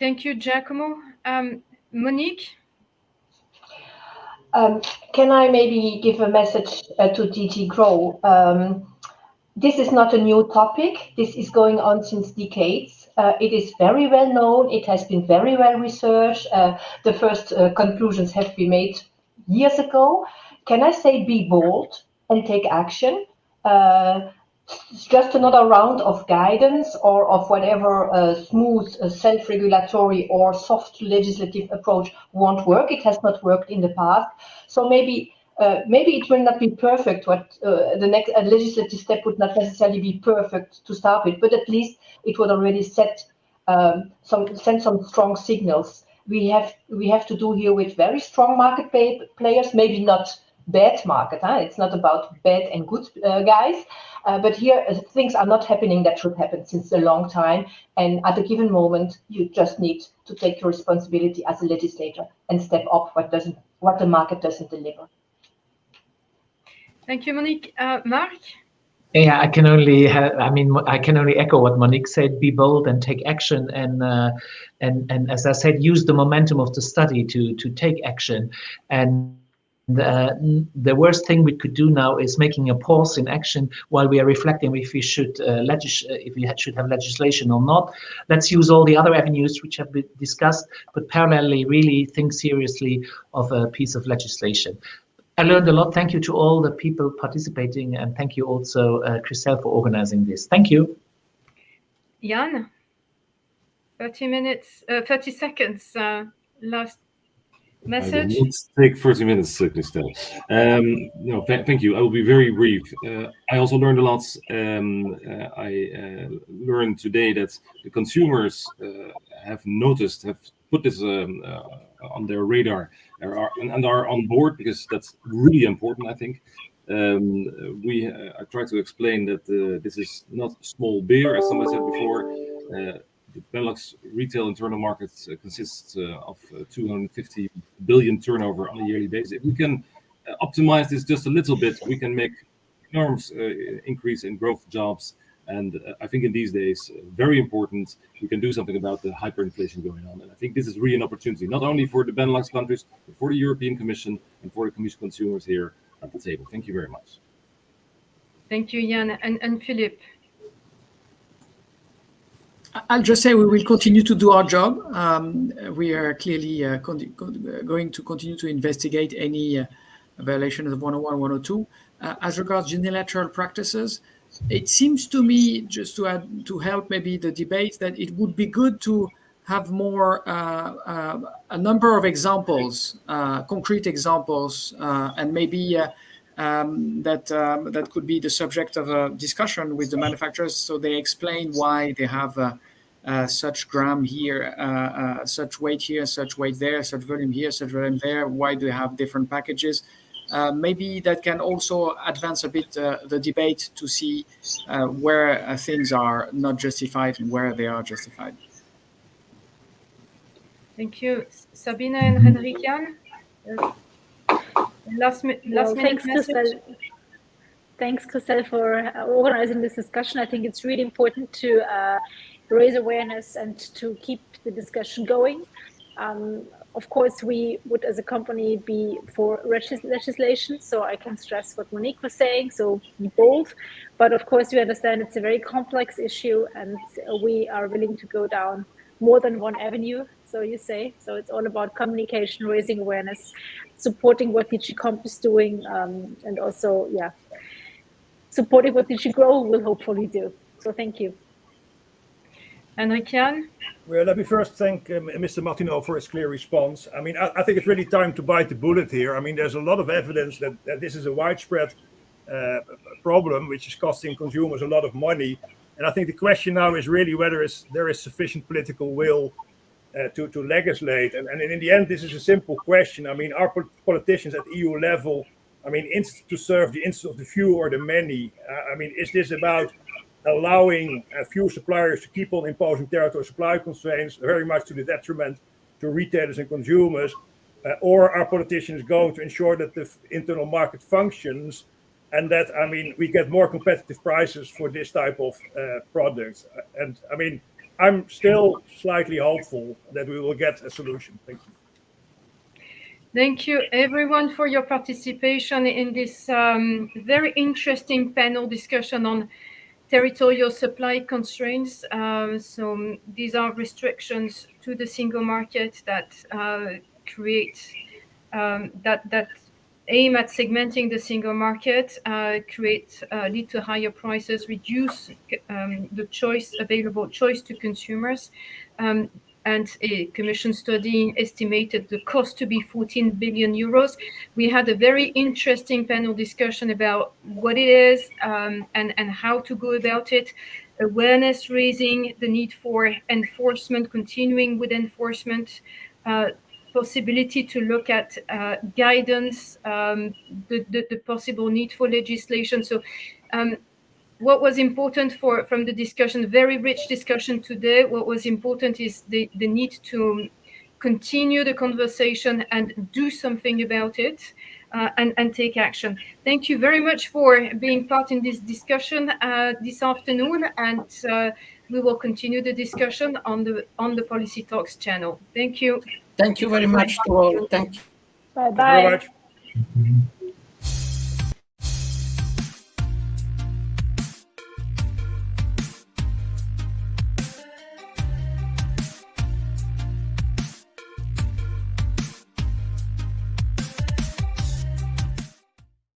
Thank you, Giacomo. Monique? Can I maybe give a message to DG Grow? This is not a new topic. This is going on since decades. It is very well known. It has been very well researched. The first conclusions have been made years ago. Can I say be bold and take action? Just another round of guidance or of whatever smooth self-regulatory or soft legislative approach won't work. It has not worked in the past. So maybe it will not be perfect. What the next legislative step would not necessarily be perfect to start with, but at least it would already send some strong signals. We have to do here with very strong market players, maybe not bad market. It's not about bad and good guys, but here things are not happening that should happen since a long time. And at a given moment, you just need to take your responsibility as a legislator and step up what the market doesn't deliver. Thank you, Monique. Mark? Yeah, I can only echo what Monique said. Be bold and take action, and as I said, use the momentum of the study to take action. And the worst thing we could do now is making a pause in action while we are reflecting if we should should have legislation or not. Let's use all the other avenues which have been discussed, but parallelly really think seriously of a piece of legislation. I learned a lot. Thank you to all the people participating, and thank you also, Christelle, for organizing this. Thank you. Jan, 30 seconds, last message. Let's take 30 minutes, Christelle. Thank you. I will be very brief. I also learned a lot. I learned today that the consumers have put this on their radar and are on board, because that's really important, I think. I tried to explain that this is not small beer, as somebody said before. The Benelux retail internal market consists of 250 billion turnover on a yearly basis. If we can optimize this just a little bit, we can make enormous increase in growth jobs. And I think in these days, very important, we can do something about the hyperinflation going on. And I think this is really an opportunity, not only for the Benelux countries, but for the European Commission and for the Commission consumers here at the table. Thank you very much. Thank you, Jan. And Philippe? I'll just say we will continue to do our job. We are clearly going to continue to investigate any violations of 101, 102. As regards unilateral practices, it seems to me, just to help maybe the debate, that it would be good to have more a number of examples, concrete examples, and maybe that could be the subject of a discussion with the manufacturers, so they explain why they have such gram here, such weight here, such weight there, such volume here, such volume there. Why do they have different packages? Maybe that can also advance a bit the debate to see where things are not justified and where they are justified. Thank you. Sabine and Henrik Jan? Last minute thanks, message. Christelle. Thanks, Christelle, for organizing this discussion. I think it's really important to raise awareness and to keep the discussion going. Of course, we would, as a company, be for legislation. So I can stress what Monique was saying, so be bold. But of course, we understand it's a very complex issue, and we are willing to go down more than one avenue, so you say. So it's all about communication, raising awareness, supporting what DG Comp is doing, and also, supporting what DG Grow will hopefully do. So thank you. Henrik Jan? Well, let me first thank Mr. Martineau for his clear response. I mean, I think it's really time to bite the bullet here. I mean, there's a lot of evidence that this is a widespread problem, which is costing consumers a lot of money. And I think the question now is really whether there is sufficient political will to legislate. And in the end, this is a simple question. I mean, are politicians at EU level, to serve the interests of the few or the many? Is this about allowing few suppliers to keep on imposing territorial supply constraints, very much to the detriment to retailers and consumers? Or are politicians going to ensure that the internal market functions and that, we get more competitive prices for this type of products? And I'm still slightly hopeful that we will get a solution. Thank you. Thank you, everyone, for your participation in this very interesting panel discussion on territorial supply constraints. So these are restrictions to the single market that create that aim at segmenting the single market, lead to higher prices, reduce the available choice to consumers. And a commission study estimated the cost to be 14 billion euros. We had a very interesting panel discussion about what it is and how to go about it, awareness raising, the need for enforcement, continuing with enforcement, possibility to look at guidance, the possible need for legislation. So what was important from the discussion, very rich discussion today, what was important is the need to continue the conversation and do something about it, and take action. Thank you very much for being part in this discussion this afternoon, and we will continue the discussion on the Policy Talks channel. Thank you. Thank you very much to all. Thank you. Bye-bye. Thank you very much.